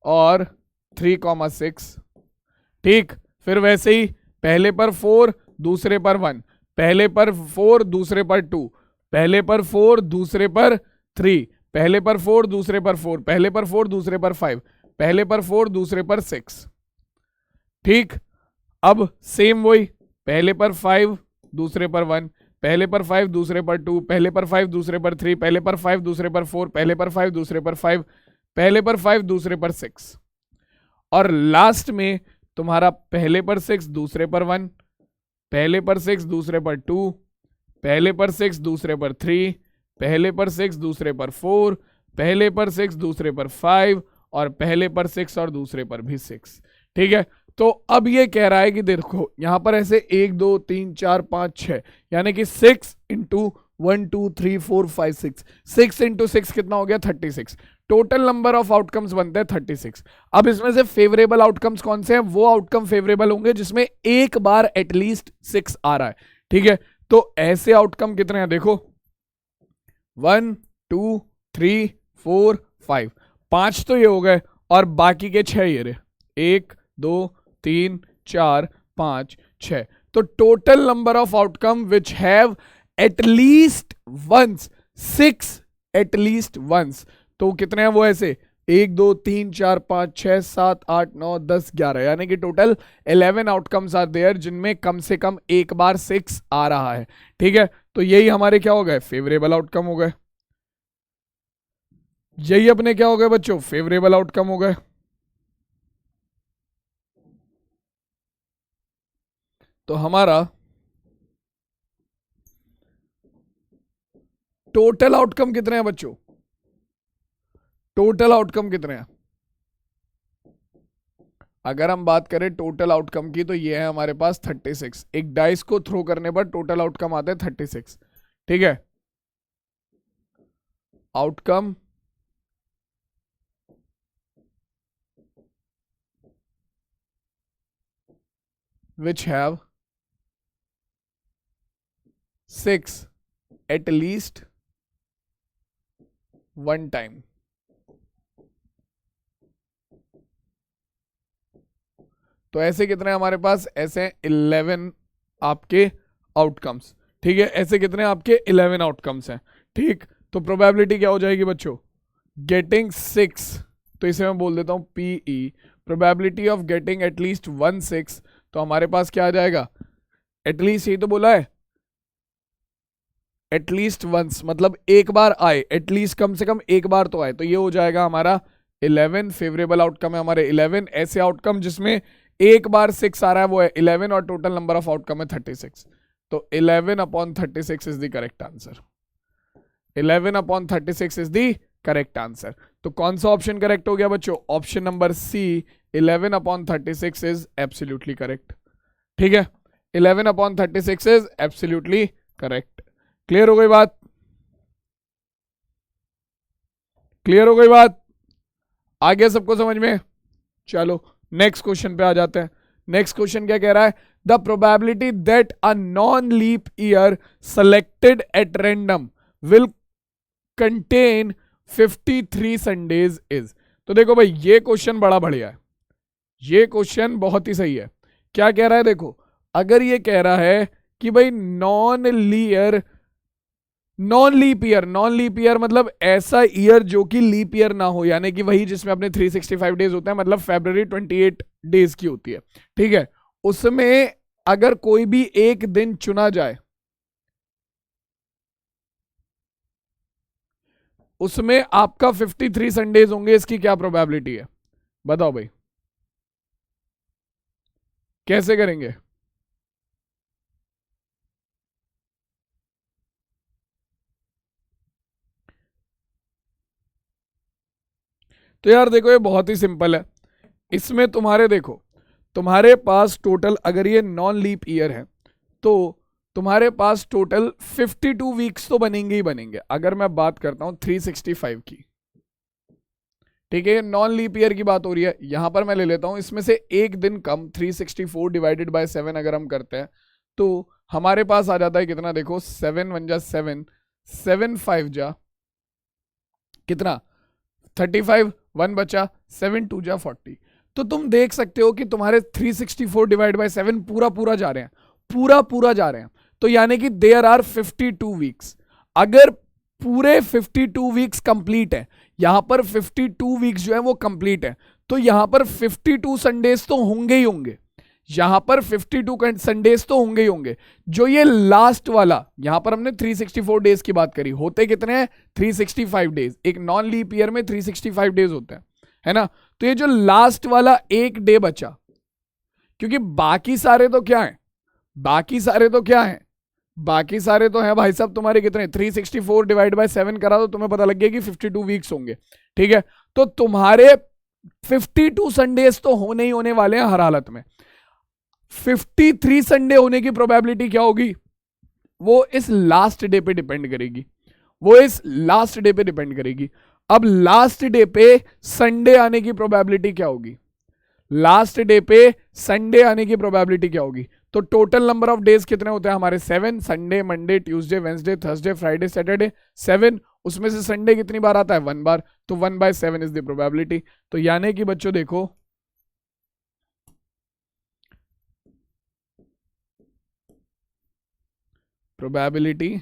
[SPEAKER 1] और 3,6, ठीक। फिर वैसे ही पहले पर 4 दूसरे पर 1, पहले पर 4 दूसरे पर 2, पहले पर 4 दूसरे पर 3, पहले पर 4 दूसरे पर 4, पहले पर 4 दूसरे पर 5, पहले पर 4 दूसरे पर 6, ठीक। अब सेम वही, पहले पर 5 दूसरे पर 1, पहले पर 5 दूसरे पर 2, पहले पर 5 दूसरे पर 3, पहले पर 5 दूसरे पर 4, पहले पर 5 दूसरे पर 5, पहले पर 5 दूसरे पर 6, और लास्ट में तुम्हारा पहले पर 6 दूसरे पर 1, पहले पर 6 दूसरे पर 2, पहले पर 6 दूसरे पर 3, पहले पर 6 दूसरे पर 4, पहले पर 6 दूसरे पर 5, और पहले पर 6 और दूसरे पर भी 6, ठीक है। तो अब ये कह रहा है कि देखो यहां पर ऐसे 1 2 3 4 5 6, यानी कि 6 इंटू 1 2 3 4 5 6, 6 इंटू 6 कितना हो गया 36, टोटल नंबर ऑफ आउटकम्स बनते हैं 36। अब इसमें से फेवरेबल आउटकम्स कौन से हैं, वो आउटकम फेवरेबल होंगे जिसमें एक बार एटलीस्ट 6 आ रहा है, ठीक है। तो ऐसे आउटकम कितने हैं देखो, 1 2 3 4 5, 5 तो ये हो गए, और बाकी के 6 ये रहे, 1 2 3 4 5 6। तो total number of outcome which have at least once 6 at least once, तो कितने हैं वो ऐसे 1 2 3 4 5 6 7 8 9 10 11, यानी कि टोटल 11 आउटकम्स आर देयर जिनमें कम से कम एक बार 6 आ रहा है, ठीक है। तो यही हमारे क्या हो गए फेवरेबल आउटकम हो गए, यही अपने क्या हो गए बच्चों फेवरेबल आउटकम हो गए। तो हमारा टोटल आउटकम कितने हैं बच्चों, टोटल आउटकम कितने हैं, अगर हम बात करें टोटल आउटकम की तो ये है हमारे पास 36, एक डाइस को थ्रो करने पर टोटल आउटकम आते हैं 36, ठीक है। Outcome which have 6 at least one time, तो ऐसे कितने हमारे पास, ऐसे 11 आपके आउटकम्स, ठीक है, ऐसे कितने आपके 11 आउटकम्स हैं, ठीक। तो प्रोबेबिलिटी क्या हो जाएगी बच्चों, गेटिंग 6, तो इसे मैं बोल देता हूं PE, probability of getting at least 1 6, तो हमारे पास क्या आ जाएगा, एटलीस्ट यही तो बोला है, एटलीस्ट वंस मतलब एक बार आए, एटलीस्ट कम से कम एक बार तो आए, तो ये हो जाएगा हमारा 11, फेवरेबल आउटकम है हमारे 11, ऐसे आउटकम जिसमें एक बार 6 आ रहा है वो है 11, और टोटल नंबर ऑफ आउटकम है 36, तो 11/36 is the correct answer, 11/36 is the correct answer. तो कौन सा ऑप्शन करेक्ट हो गया बच्चों, option number C, 11/36 is absolutely correct, ठीक है, 11/36 इज एब्सोल्युटली करेक्ट। क्लियर हो गई बात, क्लियर हो गई बात, आ गया सबको समझ में। चलो नेक्स्ट क्वेश्चन पे आ जाते हैं। नेक्स्ट क्वेश्चन क्या कह रहा है, the probability that a non leap year selected at random will contain 53 Sundays is. तो देखो भाई ये क्वेश्चन बड़ा बढ़िया है, ये क्वेश्चन बहुत ही सही है। क्या कह रहा है देखो, अगर ये कह रहा है कि भाई non leap non leap year, non leap year मतलब ऐसा ईयर जो कि लीप ईयर ना हो, यानी कि वही जिसमें अपने 365 डेज होते हैं, मतलब फरवरी 28 डेज की होती है, ठीक है। उसमें अगर कोई भी एक दिन चुना जाए, उसमें आपका 53 संडेज होंगे, इसकी क्या प्रोबेबिलिटी है बताओ भाई, कैसे करेंगे? तो यार देखो, ये बहुत ही सिंपल है। इसमें तुम्हारे देखो, तुम्हारे पास टोटल, अगर ये नॉन लीप ईयर है तो तुम्हारे पास टोटल 52 वीक्स तो बनेंगे ही बनेंगे। अगर मैं बात करता हूं 365 की, ठीक है, नॉन लीप ईयर की बात हो रही है, यहां पर मैं ले लेता हूं इसमें से एक दिन कम, 364 डिवाइडेड बाय 7 अगर हम करते हैं तो हमारे पास आ जाता है कितना, देखो 7 1 जा 7, 7 5 जा कितना 35, 1 बचा, 7 2 जा 40। तो तुम देख सकते हो कि तुम्हारे 364 डिवाइड बाय 7 पूरा पूरा जा रहे हैं, पूरा पूरा जा रहे हैं। तो यानी कि देयर आर 52 वीक्स। अगर पूरे 52 वीक्स कंप्लीट है, यहां पर 52 वीक्स जो है वो कंप्लीट है, तो यहां पर 52 संडेज तो होंगे ही होंगे, यहां पर 52 संडेज तो होंगे ही होंगे। जो ये लास्ट वाला, यहां पर हमने 364 डेज की बात करी, होते कितने हैं 365 डेज, एक नॉन लीप ईयर में 365 डेज होते हैं, है ना। तो ये जो लास्ट वाला एक डे बचा, क्योंकि बाकी सारे तो क्या है, बाकी सारे तो क्या है, बाकी सारे तो हैं भाई साहब तुम्हारे कितने, 364 डिवाइड बाय 7 करा तो तुम्हें पता लग गया कि 52 वीक्स होंगे, ठीक है। तो तुम्हारे 52 संडेज तो होने ही होने वाले हैं हर हालत में। 53 संडे होने की प्रोबेबिलिटी क्या होगी, वो इस लास्ट डे पे डिपेंड करेगी, वो इस लास्ट डे पे डिपेंड करेगी। अब लास्ट डे पे संडे आने की प्रोबेबिलिटी क्या होगी, लास्ट डे पे संडे आने की प्रोबेबिलिटी क्या होगी। तो टोटल नंबर ऑफ डेज कितने होते हैं हमारे, 7, Sunday Monday Tuesday Wednesday Thursday Friday Saturday 7, उसमें से संडे कितनी बार आता है 1 बार, तो 1/7 इज द प्रोबेबिलिटी। तो यानी कि बच्चों देखो, probability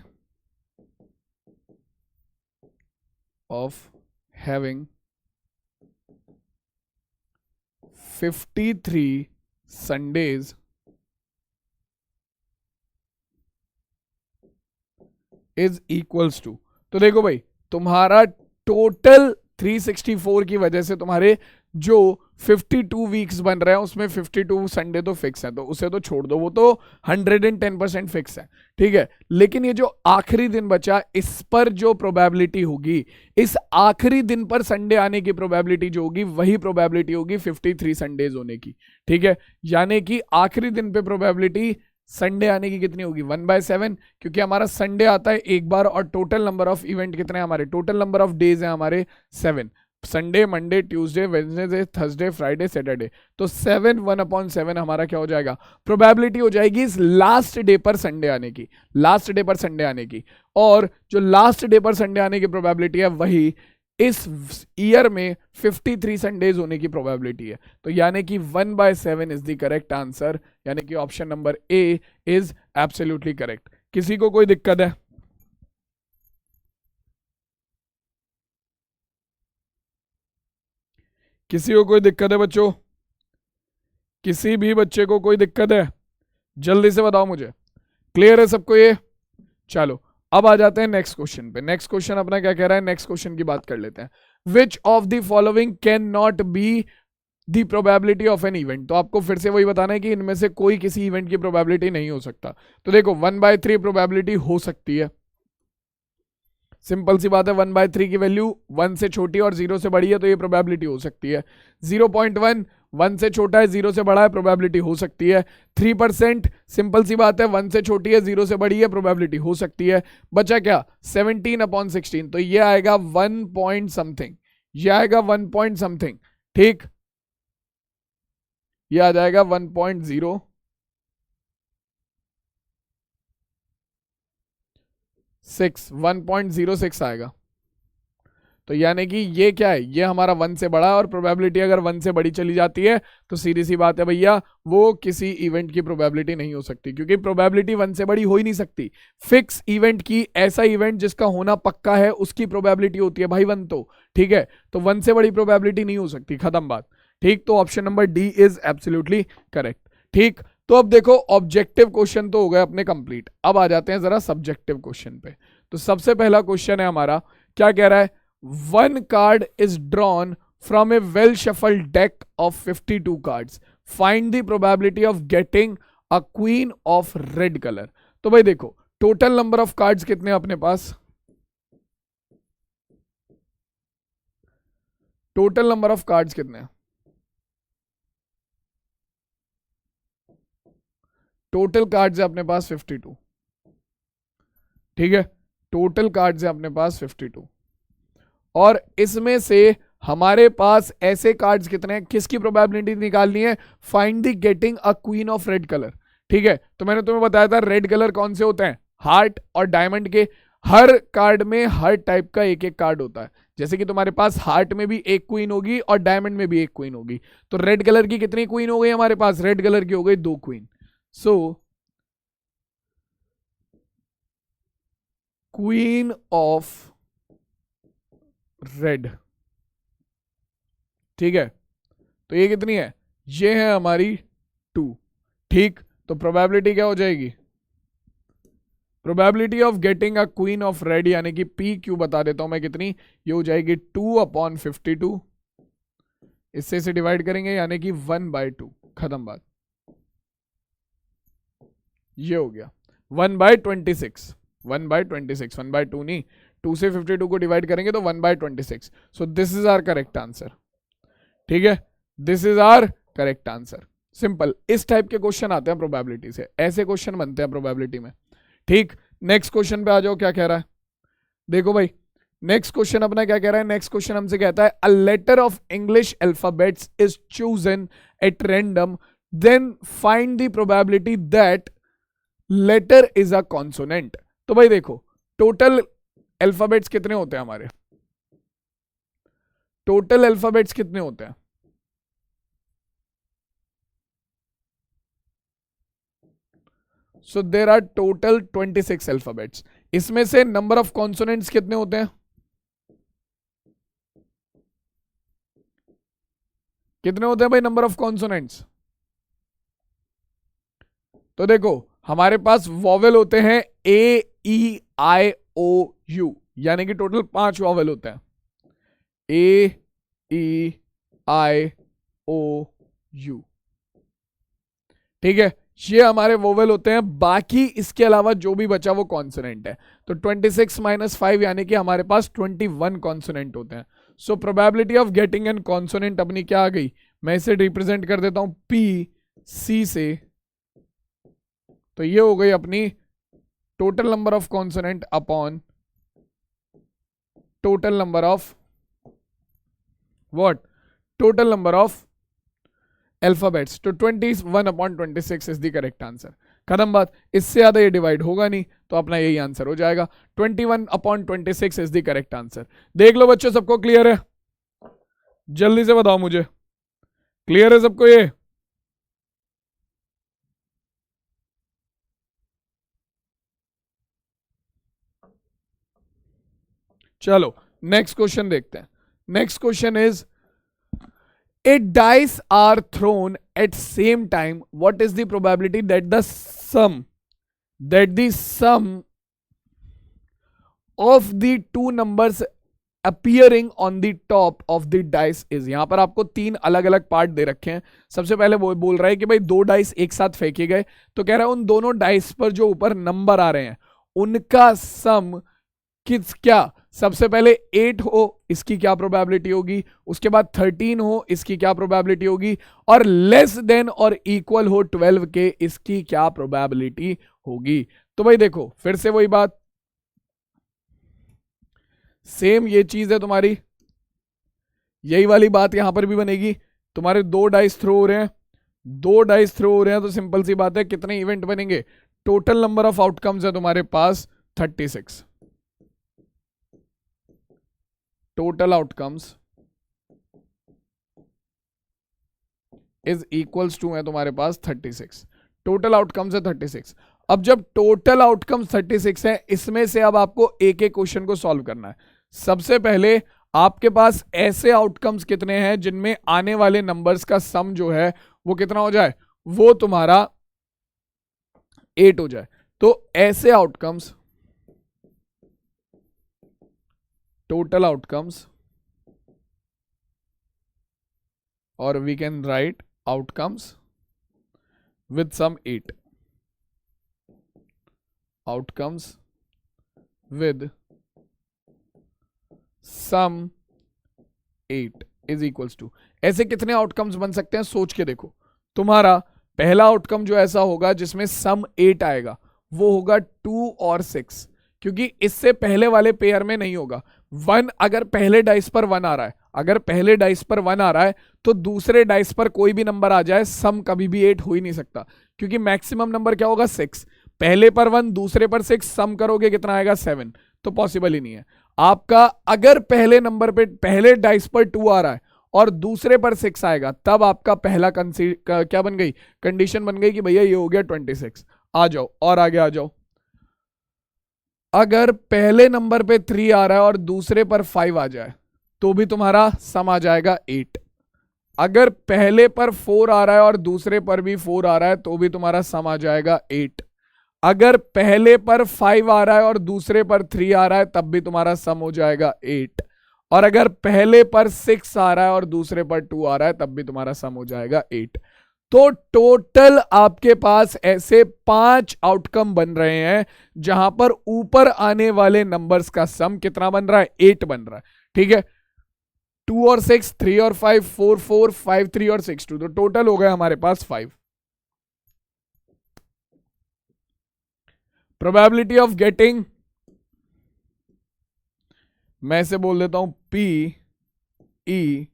[SPEAKER 1] of having 53 Sundays is equals to, तो देखो भाई, तुम्हारा टोटल 364 की वजह से तुम्हारे जो 52 वीक्स बन रहे हैं उसमें 52 संडे तो फिक्स है, तो उसे तो छोड़ दो, वो तो 110% फिक्स है, ठीक है। लेकिन ये जो आखिरी दिन बचा, इस पर जो प्रोबेबिलिटी होगी, इस आखिरी दिन पर संडे आने की प्रोबेबिलिटी जो होगी, वही प्रोबेबिलिटी होगी 53 संडेज होने की, ठीक है। यानी कि आखिरी दिन पे प्रोबेबिलिटी संडे आने की कितनी होगी 1/7, क्योंकि हमारा संडे आता है एक बार, और टोटल नंबर ऑफ इवेंट कितने हैं हमारे, टोटल नंबर ऑफ डेज हैं हमारे 7, Sunday Monday Tuesday Wednesday Thursday Friday Saturday. तो 7 1/7 हमारा क्या हो जाएगा, प्रोबेबिलिटी हो जाएगी इस लास्ट डे पर संडे आने की, लास्ट डे पर संडे आने की। और जो लास्ट डे पर संडे आने की प्रोबेबिलिटी है, वही इस ईयर में 53 संडेज होने की प्रोबेबिलिटी है। तो यानी कि 1/7 इज द करेक्ट आंसर, यानी कि option number A is absolutely correct. किसी को कोई दिक्कत है? किसी को कोई दिक्कत है बच्चों? किसी भी बच्चे को कोई दिक्कत है? जल्दी से बताओ मुझे, क्लियर है सबको ये? चलो अब आ जाते हैं नेक्स्ट क्वेश्चन पे। नेक्स्ट क्वेश्चन अपना क्या कह रहा है, नेक्स्ट क्वेश्चन की बात कर लेते हैं। Which of the following can not be the probability of an event. तो आपको फिर से वही बताना है कि इनमें से कोई किसी इवेंट की प्रोबेबिलिटी नहीं हो सकता। तो देखो 1/3 प्रोबेबिलिटी हो सकती है, सिंपल सी बात है, 1/3 की वैल्यू 1 से छोटी और 0 से बड़ी है, तो ये प्रोबेबिलिटी हो सकती है। 0.1 1 से छोटा है 0 से बड़ा है, प्रोबेबिलिटी हो सकती है। 3% सिंपल सी बात है, 1 से छोटी है 0 से बड़ी है, प्रोबेबिलिटी हो सकती है। बचा क्या 17/16, तो ये आएगा 1 पॉइंट समथिंग, ये आएगा 1 पॉइंट समथिंग, ठीक, ये आ जाएगा 1.06 1.06 आएगा। तो यानी कि ये क्या है, ये हमारा 1 से बड़ा है, और प्रोबेबिलिटी अगर 1 से बड़ी चली जाती है तो सीधी सी बात है भैया वो किसी इवेंट की प्रोबेबिलिटी नहीं हो सकती, क्योंकि प्रोबेबिलिटी 1 से बड़ी हो ही नहीं सकती। फिक्स इवेंट की, ऐसा इवेंट जिसका होना पक्का है उसकी प्रोबेबिलिटी होती है भाई 1 तो, ठीक है। तो 1 से बड़ी प्रोबेबिलिटी नहीं हो सकती, खत्म बात, ठीक। तो option number D is absolutely correct, ठीक। तो अब देखो ऑब्जेक्टिव क्वेश्चन तो हो गए अपने कंप्लीट, अब आ जाते हैं जरा सब्जेक्टिव क्वेश्चन पे। तो सबसे पहला क्वेश्चन है हमारा, क्या कह रहा है, 1 card is drawn from a well shuffled deck of 52 cards. Find the probability of getting a queen of red color. तो भाई देखो टोटल नंबर ऑफ कार्ड्स कितने हैं अपने पास, टोटल नंबर ऑफ कार्ड्स कितने हैं, टोटल कार्ड्स है अपने पास 52, ठीक है। टोटल कार्ड्स है अपने पास 52, और इसमें से हमारे पास ऐसे कार्ड्स कितने हैं, किसकी प्रोबेबिलिटी निकालनी है, find the getting a queen of red colour, ठीक है। तो मैंने तुम्हें बताया था रेड कलर कौन से होते हैं, हार्ट और डायमंड के। हर कार्ड में हर टाइप का एक एक कार्ड होता है, जैसे कि तुम्हारे पास हार्ट में भी एक क्वीन होगी और डायमंड में भी एक क्वीन होगी। तो रेड कलर की कितनी क्वीन हो गई हमारे पास, रेड कलर की हो गई 2 queen. So queen of red, ठीक है। तो ये कितनी है, ये है हमारी 2, ठीक। तो प्रोबेबिलिटी क्या हो जाएगी, probability of getting a queen of red यानी कि पी क्यू बता देता हूं मैं कितनी, ये हो जाएगी 2/52, इससे से डिवाइड करेंगे यानी कि 1/2, खत्म बात, ये हो गया 1/26, 1/26, 1/2 नहीं, 2 से 52 को डिवाइड करेंगे तो 1/26। So this is our correct answer, ठीक है, this is our correct answer. Simple, इस टाइप के क्वेश्चन आते हैं प्रोबेबिलिटी से, ऐसे क्वेश्चन बनते हैं प्रोबेबिलिटी में, ठीक। नेक्स्ट क्वेश्चन पे आ जाओ, क्या कह रहा है, देखो भाई नेक्स्ट क्वेश्चन अपना क्या कह रहा है, नेक्स्ट क्वेश्चन हमसे कहता है a letter of English alphabets is chosen at random, then find the probability that letter is a consonant. तो भाई देखो टोटल अल्फाबेट्स कितने होते हैं हमारे, टोटल अल्फाबेट्स कितने होते हैं, सो देर आर टोटल 26 अल्फाबेट्स। इसमें से नंबर ऑफ कॉन्सोनेंट्स कितने होते हैं, कितने होते हैं भाई नंबर ऑफ कॉन्सोनेंट्स। तो देखो हमारे पास वॉवेल होते हैं AEIOU, यानी कि टोटल 5 वॉवेल होते हैं, AEIOU, ठीक है। ये हमारे वोवेल होते हैं, बाकी इसके अलावा जो भी बचा वो कॉन्सोनेंट है। तो 26 - 5 यानी कि हमारे पास 21 कॉन्सोनेंट होते हैं। So probability of getting an consonant अपनी क्या आ गई, मैं इसे रिप्रेजेंट कर देता हूं PC से, तो ये हो गई अपनी total number of consonant upon total number of what, total number of alphabets. तो 21/26 इज द करेक्ट आंसर, खत्म बात, इससे ज्यादा ये डिवाइड होगा नहीं, तो अपना यही आंसर हो जाएगा, 21/26 इज द करेक्ट आंसर। देख लो बच्चों, सबको क्लियर है, जल्दी से बताओ मुझे, क्लियर है सबको ये, चलो नेक्स्ट क्वेश्चन देखते हैं। Next question is eight dice are thrown at same time, what is the probability that the sum of the two numbers appearing on the top of the dice is। यहां पर आपको 3 अलग अलग part दे रखे हैं। सबसे पहले वो बोल रहा है कि भाई 2 डाइस एक साथ फेंके गए, तो कह रहा है उन दोनों डाइस पर जो ऊपर नंबर आ रहे हैं उनका सम किस, क्या सबसे पहले 8 हो इसकी क्या प्रोबेबिलिटी होगी, उसके बाद 13 हो इसकी क्या प्रोबेबिलिटी होगी, और लेस देन और इक्वल हो 12 के इसकी क्या प्रोबेबिलिटी होगी। तो भाई देखो फिर से वही बात, सेम ये चीज है तुम्हारी, यही वाली बात यहां पर भी बनेगी। तुम्हारे 2 डाइस थ्रो हो रहे हैं, 2 डाइस थ्रो हो रहे हैं, तो सिंपल सी बात है कितने इवेंट बनेंगे, टोटल नंबर ऑफ आउटकम्स है तुम्हारे पास 36, total outcomes is equals to है तुम्हारे पास 36। टोटल आउटकम्स है 36। अब जब टोटल आउटकम्स 36 है, इसमें से अब आपको एक एक क्वेश्चन को सॉल्व करना है। सबसे पहले आपके पास ऐसे आउटकम्स कितने हैं जिनमें आने वाले नंबर्स का सम जो है वो कितना हो जाए, वो तुम्हारा 8 हो जाए। तो ऐसे आउटकम्स, टोटल आउटकम्स, और we can write outcomes with sum 8, outcomes with sum 8 is equals to. ऐसे कितने आउटकम्स बन सकते हैं सोच के देखो। तुम्हारा पहला आउटकम जो ऐसा होगा जिसमें सम 8 आएगा वो होगा 2 और 6, क्योंकि इससे पहले वाले पेयर में नहीं होगा। 1 अगर पहले डाइस पर 1 आ रहा है, अगर पहले डाइस पर 1 आ रहा है तो दूसरे डाइस पर कोई भी नंबर आ जाए, सम कभी भी 8 हो ही नहीं सकता, क्योंकि मैक्सिमम नंबर क्या होगा 6। पहले पर 1, दूसरे पर 6, सम करोगे कितना आएगा 7, तो पॉसिबल ही नहीं है आपका। अगर पहले नंबर पे पहले डाइस पर 2 आ रहा है और दूसरे पर 6 आएगा, तब आपका पहला क्या बन गई, कंडीशन बन गई कि भैया ये हो गया 26। आ जाओ और आगे आ जाओ। अगर पहले नंबर पे 3 आ रहा है और दूसरे पर 5 आ जाए तो भी तुम्हारा सम आ जाएगा 8। अगर पहले पर 4 आ रहा है और दूसरे पर भी 4 आ रहा है तो भी तुम्हारा सम आ जाएगा 8। अगर पहले पर 5 आ रहा है और दूसरे पर 3 आ रहा है तब भी तुम्हारा सम हो जाएगा 8। और अगर पहले पर 6 आ रहा है और दूसरे पर 2 आ रहा है तब भी तुम्हारा सम हो जाएगा 8। तो टोटल आपके पास ऐसे 5 आउटकम बन रहे हैं जहां पर ऊपर आने वाले नंबर्स का सम कितना बन रहा है, 8 बन रहा है। ठीक है, 2 और 6, 3 और 5, 4 4, 5 3 और 6 2, तो टोटल हो गया हमारे पास 5। प्रोबेबिलिटी ऑफ गेटिंग, मैं इसे बोल देता हूं P E,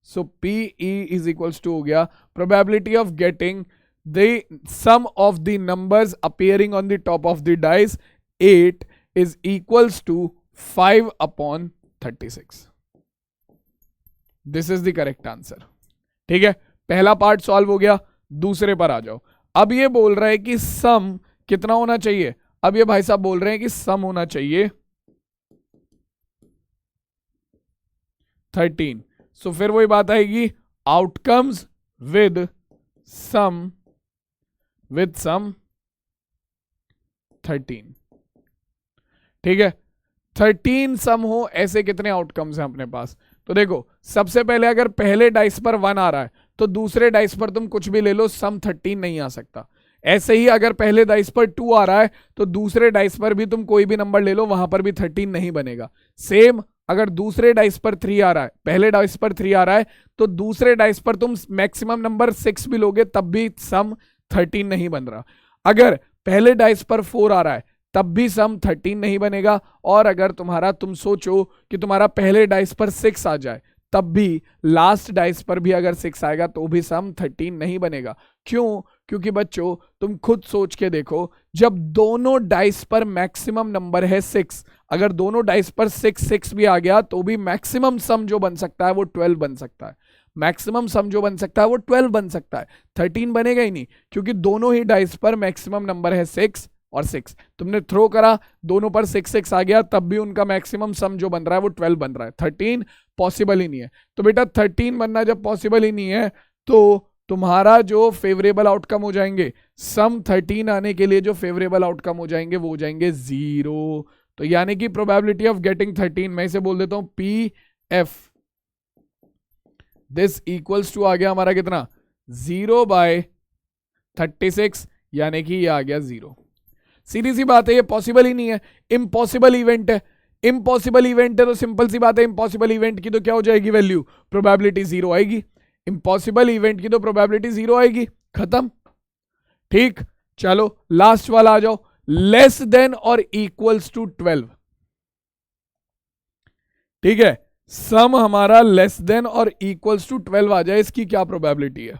[SPEAKER 1] so P E is equals to हो गया probability of getting the sum of the numbers appearing on the top of the dice 8 is equals to 5/36। This is the correct answer. ठीक है, पहला part solve हो गया। दूसरे पर आ जाओ। अब ये बोल रहा है कि सम कितना होना चाहिए, अब ये भाई साहब बोल रहे हैं कि सम होना चाहिए 13। सो फिर वही बात आएगी, आउटकम्स विद सम 13। ठीक है, 13 सम हो, ऐसे कितने आउटकम्स हैं अपने पास। तो देखो, सबसे पहले अगर पहले डाइस पर 1 आ रहा है तो दूसरे डाइस पर तुम कुछ भी ले लो, सम 13 नहीं आ सकता। ऐसे ही अगर पहले डाइस पर 2 आ रहा है तो दूसरे डाइस पर भी तुम कोई भी नंबर ले लो, वहां पर भी 13 नहीं बनेगा। सेम अगर दूसरे डाइस पर 3 आ रहा है, पहले डाइस पर 3 आ रहा है तो दूसरे डाइस पर तुम मैक्सिमम नंबर 6 भी लोगे तब भी सम 13 नहीं बन रहा। अगर पहले डाइस पर 4 आ रहा है तब भी सम 13 नहीं बनेगा। और अगर तुम सोचो कि तुम्हारा पहले डाइस पर 6 आ जाए तब भी लास्ट डाइस पर भी अगर 6 आएगा तो भी सम 13 नहीं बनेगा। क्यों? क्योंकि बच्चों तुम खुद सोच के देखो, जब दोनों डाइस पर मैक्सिमम नंबर है 6, अगर दोनों डाइस पर 6 भी आ गया तो भी मैक्सिमम सम जो बन सकता है वो 12 बन सकता है। मैक्सिमम सम जो बन सकता है वो 12 बन सकता है, 13 बनेगा ही नहीं, क्योंकि दोनों ही डाइस पर मैक्सिमम नंबर है 6 और 6। तुमने थ्रो करा, दोनों पर 6 आ गया, तब भी उनका मैक्सिमम सम जो बन रहा है वो 12 बन रहा है, 13 पॉसिबल ही नहीं है। तो बेटा 13 बनना जब पॉसिबल ही नहीं है तो तुम्हारा जो फेवरेबल आउटकम हो जाएंगे, सम 13 आने के लिए जो फेवरेबल आउटकम हो जाएंगे वो हो जाएंगे 0। तो यानी कि प्रोबेबिलिटी ऑफ गेटिंग 13, मैं इसे बोल देता हूं P F, this equals to आ गया हमारा कितना, 0/36, यानी कि ये आ गया 0। सीधी सी बात है, ये पॉसिबल ही नहीं है, इम्पॉसिबल इवेंट है। इम्पॉसिबल इवेंट है तो सिंपल सी बात है, इम्पॉसिबल इवेंट की तो क्या हो जाएगी वैल्यू, प्रोबेबिलिटी 0 आएगी। इम्पॉसिबल इवेंट की तो प्रोबेबिलिटी 0 आएगी, खत्म। ठीक, चलो लास्ट वाला आ जाओ, लेस देन और इक्वल्स टू 12। ठीक है, सम हमारा लेस देन और इक्वल्स टू 12 आ जाए, इसकी क्या प्रोबेबिलिटी है।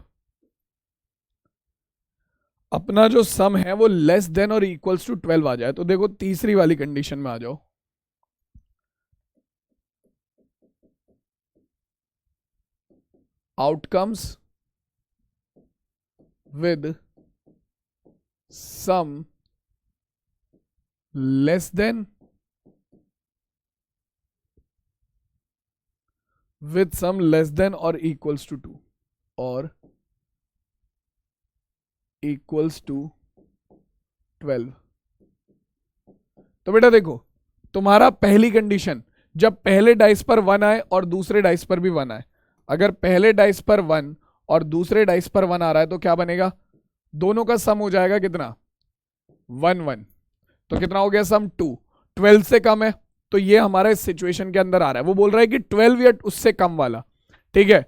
[SPEAKER 1] अपना जो सम है वो लेस देन और इक्वल्स टू 12 आ जाए, तो देखो तीसरी वाली कंडीशन में आ जाओ। outcomes with sum less than or equals to 2 or equals to 12। तो बेटा देखो, तुम्हारा पहली कंडीशन, जब पहले डाइस पर 1 आए और दूसरे डाइस पर भी 1 आए, अगर पहले डाइस पर 1 और दूसरे डाइस पर 1 आ रहा है तो क्या बनेगा, दोनों का सम हो जाएगा कितना, 1 1। तो कितना हो गया सम, 2। 12 से कम है तो ये हमारा इस सिचुएशन के अंदर आ रहा है। वो बोल रहा है कि 12 या उससे कम वाला, ठीक है।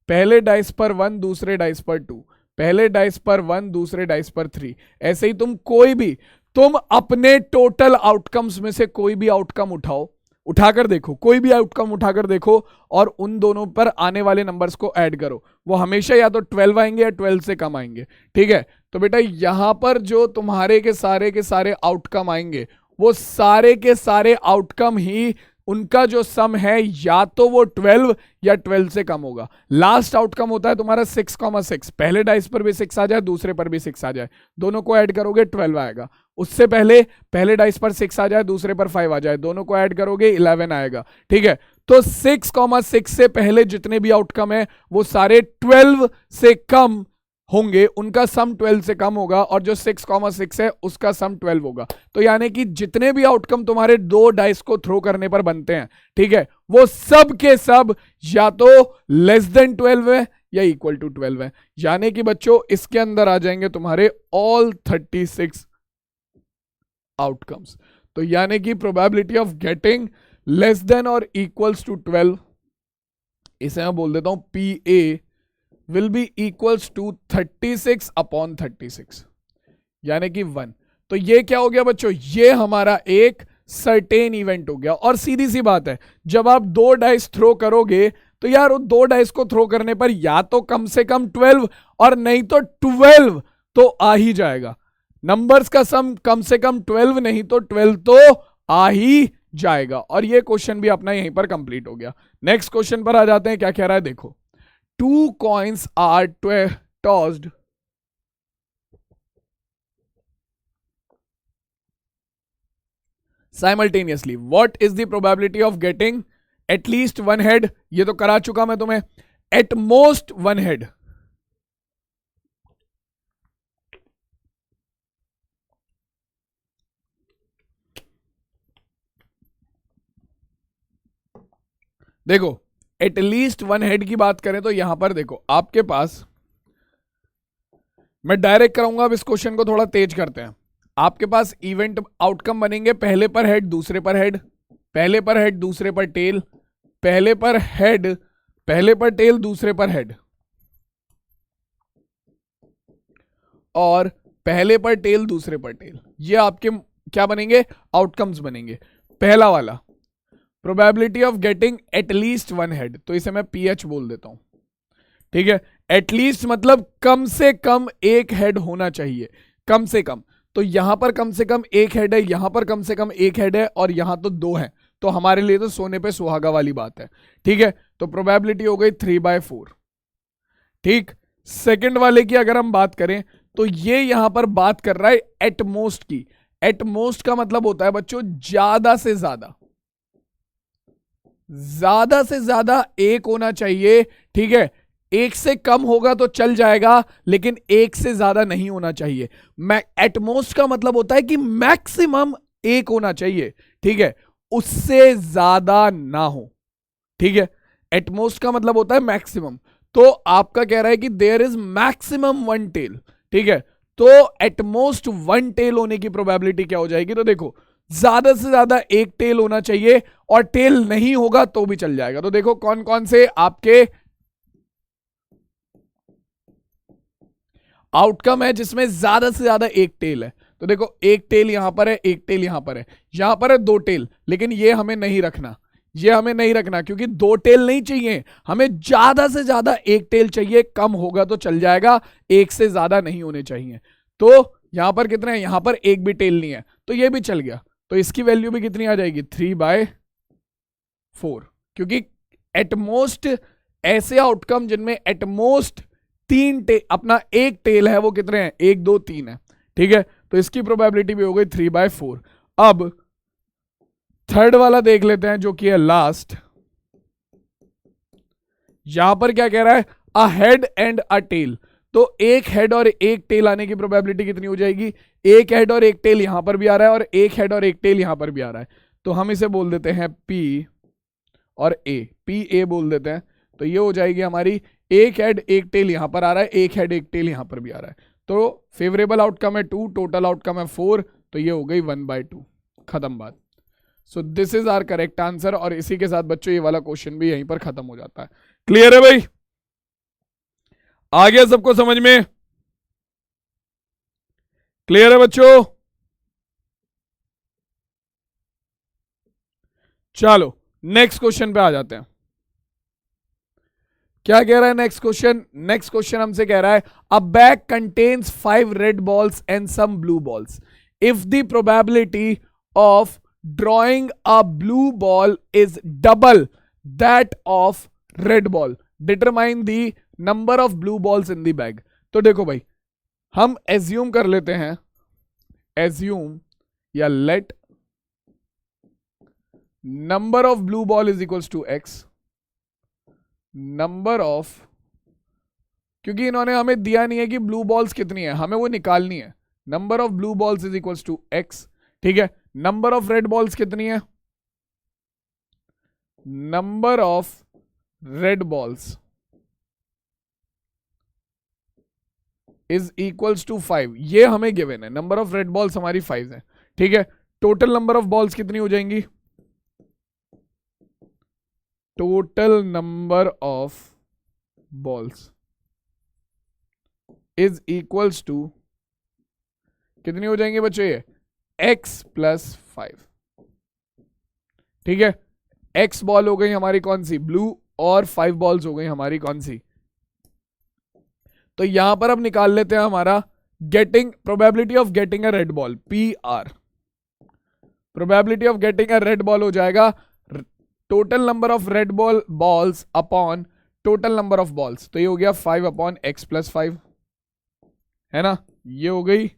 [SPEAKER 1] पहले डाइस पर 1, दूसरे डाइस पर 2, पहले डाइस पर 1, दूसरे डाइस पर 3। ऐसे ही तुम अपने टोटल आउटकम्स में से कोई भी आउटकम उठाकर देखो, कोई भी आउटकम उठाकर देखो और उन दोनों पर आने वाले नंबर्स को ऐड करो, वो हमेशा या तो 12 आएंगे या 12 से कम आएंगे, ठीक है। तो बेटा यहां पर जो तुम्हारे के सारे आउटकम आएंगे, वो सारे के सारे आउटकम ही उनका जो सम है या तो वो 12 या 12 से कम होगा। लास्ट आउटकम होता है तुम्हारा 6,6, पहले डाइस पर भी 6 आ जाए, दूसरे पर भी 6 आ जाए, दोनों को ऐड करोगे 12 आएगा। उससे पहले डाइस पर 6 आ जाए, दूसरे पर 5 आ जाए, दोनों को ऐड करोगे 11 आएगा, ठीक है। तो 6,6 से पहले जितने भी आउटकम है वो सारे 12 से कम होंगे, उनका सम 12 से कम होगा, और जो 6,6 है उसका सम 12 होगा। तो यानी कि जितने भी आउटकम तुम्हारे दो डाइस को थ्रो करने पर बनते हैं, ठीक है, वो सब के सब या तो लेस देन 12 है या इक्वल टू 12 है। यानी कि बच्चों इसके अंदर आ जाएंगे तुम्हारे ऑल 36 आउटकम्स। तो यानी कि probability of getting less than और इक्वल्स टू 12, इसे मैं बोल देता हूं PA will be equals to 36 upon 36, यानी कि 1। तो ये क्या हो गया बच्चों, ये हमारा एक सर्टेन इवेंट हो गया। और सीधी सी बात है, जब आप दो डाइस थ्रो करोगे तो यार दो डाइस को थ्रो करने पर या तो कम से कम 12 और नहीं तो 12 तो आ ही जाएगा। नंबर्स का सम कम से कम 12 नहीं तो 12 तो आ ही जाएगा। और ये क्वेश्चन भी अपना यहीं पर कंप्लीट हो गया। नेक्स्ट क्वेश्चन पर आ जाते हैं, क्या कह रहा है देखो। 2 coins are tossed simultaneously. What is the probability of getting at least one head? ये तो करा चुका मैं तुम्हें। At most one head. देखो एटलीस्ट वन हेड की बात करें तो यहां पर देखो आपके पास, मैं डायरेक्ट कराऊंगा, अब इस क्वेश्चन को थोड़ा तेज करते हैं। आपके पास इवेंट आउटकम बनेंगे, पहले पर हेड, दूसरे पर हेड, पहले पर हेड, दूसरे पर टेल, पहले पर हेड, पहले पर टेल, दूसरे पर हेड, और पहले पर टेल, दूसरे पर टेल। ये आपके क्या बनेंगे, आउटकम्स बनेंगे। पहला वाला probability of getting at least one head, तो इसे मैं PH बोल देता हूं, ठीक है। एटलीस्ट मतलब कम से कम एक हेड होना चाहिए, कम से कम। तो यहां पर कम से कम एक हेड है, यहां पर कम से कम एक हेड है, और यहां तो 2 है। तो हमारे लिए तो सोने पे सुहागा वाली बात है, ठीक है। तो प्रोबेबिलिटी हो गई 3/4, ठीक। सेकंड वाले की अगर हम बात करें तो ये यहां पर बात कर रहा है एटमोस्ट की। एटमोस्ट का मतलब होता है बच्चों ज्यादा से ज्यादा, ज्यादा से ज्यादा एक होना चाहिए, ठीक है। एक से कम होगा तो चल जाएगा, लेकिन एक से ज्यादा नहीं होना चाहिए। एटमोस्ट का मतलब होता है कि मैक्सिमम एक होना चाहिए, ठीक है, उससे ज्यादा ना हो, ठीक है। एटमोस्ट का मतलब होता है मैक्सिमम। तो आपका कह रहा है कि there is maximum one tail, ठीक है। तो एटमोस्ट वन टेल होने की प्रोबेबिलिटी क्या हो जाएगी, तो देखो ज्यादा से ज्यादा एक टेल होना चाहिए, और टेल नहीं होगा तो भी चल जाएगा। तो देखो कौन कौन से आपके आउटकम है जिसमें ज्यादा से ज्यादा एक टेल है। तो देखो एक टेल यहां पर है, एक टेल यहां पर है, यहां पर है 2 टेल, लेकिन ये हमें नहीं रखना, ये हमें नहीं रखना, क्योंकि 2 टेल नहीं चाहिए हमें, ज्यादा से ज्यादा एक टेल चाहिए। कम होगा तो चल जाएगा, एक से ज्यादा नहीं होने चाहिए। तो यहां पर कितने हैं, यहां पर एक भी टेल नहीं है, तो ये भी चल गया। तो इसकी वैल्यू भी कितनी आ जाएगी, 3/4, क्योंकि एटमोस्ट ऐसे आउटकम जिनमें एटमोस्ट अपना एक टेल है, वो कितने हैं, 1 2 3 है, ठीक है। तो इसकी प्रोबेबिलिटी भी हो गई 3/4। अब थर्ड वाला देख लेते हैं जो कि है लास्ट। यहां पर क्या कह रहा है, a head and a tail. तो एक हेड और एक टेल आने की प्रोबेबिलिटी कितनी हो जाएगी, एक हेड और एक टेल यहां पर भी आ रहा है और एक हेड और एक टेल यहां पर भी आ रहा है, तो हम इसे बोल देते हैं P और A, PA बोल देते हैं। तो ये हो जाएगी हमारी, एक हेड एक टेल यहां पर आ रहा है, एक हेड एक टेल यहां पर भी आ रहा है। तो फेवरेबल आउटकम है 2, टोटल आउटकम है 4, तो ये हो गई 1/2, खत्म बात। So this is our correct answer. और इसी के साथ बच्चों ये वाला क्वेश्चन भी यहीं पर खत्म हो जाता है। क्लियर है भाई, आ गया सबको समझ में? क्लियर है बच्चों? चलो नेक्स्ट क्वेश्चन पे आ जाते हैं। क्या कह रहा है नेक्स्ट क्वेश्चन? नेक्स्ट क्वेश्चन हमसे कह रहा है, a bag contains 5 red balls and some blue balls. If the probability of drawing a blue ball is double that of red ball, determine the number of blue balls in the bag. तो देखो भाई, हम assume कर लेते हैं, assume या let number of blue ball is equals to x, number of, क्योंकि इन्होंने हमें दिया नहीं है कि ब्लू बॉल्स कितनी है, हमें वो निकालनी है। Number of blue balls is equals to x, ठीक है। नंबर ऑफ रेड बॉल्स कितनी है, number of red balls is equals to 5, ये हमें गिवन है। नंबर ऑफ रेड बॉल्स हमारी 5 है, ठीक है। टोटल नंबर ऑफ बॉल्स कितनी हो जाएंगी, total number of balls is equals to कितनी हो जाएंगे बच्चों, ये x + 5, ठीक है। x बॉल हो गई हमारी कौन सी, ब्लू, और 5 बॉल्स हो गई हमारी कौन सी। तो यहां पर अब निकाल लेते हैं हमारा getting probability of getting a red ball, PR। Probability of getting a red ball हो जाएगा total number of red balls upon total number of balls. तो ये हो गया 5/x + 5, है ना। ये हो गई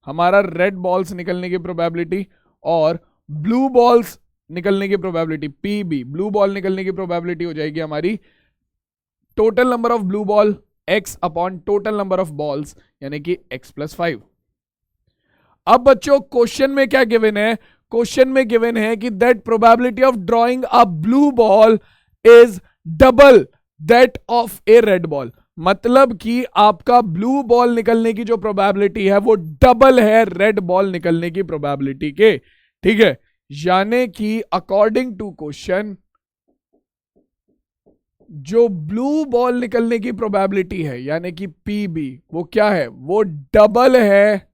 [SPEAKER 1] हमारा रेड बॉल्स निकलने की प्रोबेबिलिटी, और ब्लू बॉल्स निकलने की प्रोबेबिलिटी PB, ब्लू बॉल निकलने की प्रोबेबिलिटी हो जाएगी हमारी total number of blue ball x upon total number of balls, यानी कि x + 5। अब बच्चों क्वेश्चन में क्या गिवन है, क्वेश्चन में गिवन है कि that probability of drawing a blue ball is double that of A red ball. मतलब कि आपका ब्लू बॉल निकलने की जो प्रोबेबिलिटी है वो डबल है रेड बॉल निकलने की प्रोबेबिलिटी के, ठीक है। यानी कि अकॉर्डिंग टू क्वेश्चन, जो ब्लू बॉल निकलने की प्रोबेबिलिटी है यानी कि PB, वो क्या है, वो डबल है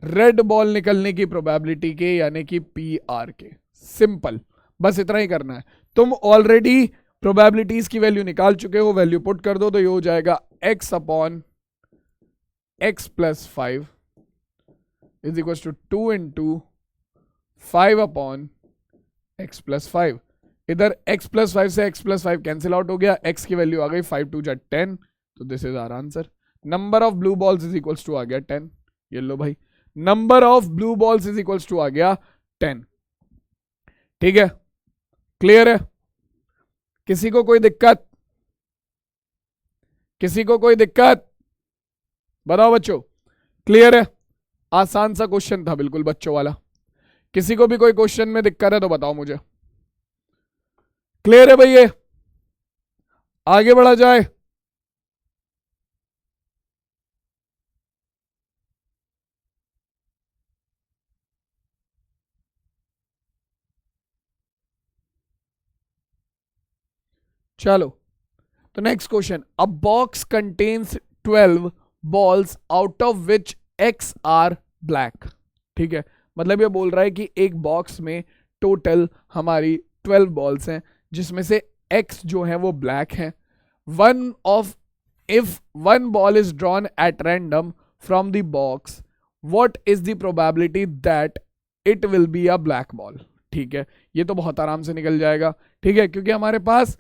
[SPEAKER 1] रेड बॉल निकलने की प्रोबेबिलिटी के, यानी कि PR के। सिंपल, बस इतना ही करना है। तुम ऑलरेडी प्रोबेबिलिटीज की वैल्यू निकाल चुके हो, वैल्यू पुट कर दो, तो ये हो जाएगा x upon x + 5 is equal to 2 × 5/x + 5। इधर x + 5 से x + 5 कैंसिल आउट हो गया, x की वैल्यू आ गई 5 × 2 = 10, तो this is our answer. Number of blue balls is equals to आ गया 10, ये लो भाई, number of blue balls is equals to आ गया 10, ठीक है। क्लियर है? किसी को कोई दिक्कत, किसी को कोई दिक्कत, बताओ बच्चों। क्लियर है? आसान सा क्वेश्चन था बिल्कुल बच्चों वाला। किसी को भी कोई क्वेश्चन में दिक्कत है तो बताओ मुझे। क्लियर है भाई? ये आगे बढ़ा जाए। चलो तो next question, a box contains 12 balls out of which x are black, ठीक है। मतलब ये बोल रहा है कि एक बॉक्स में टोटल हमारी 12 बॉल्स हैं जिसमें से x जो है वो ब्लैक है। If one ball is drawn at random from the box, what is the probability that it will be a black ball, ठीक है। ये तो बहुत आराम से निकल जाएगा, ठीक है, क्योंकि हमारे पास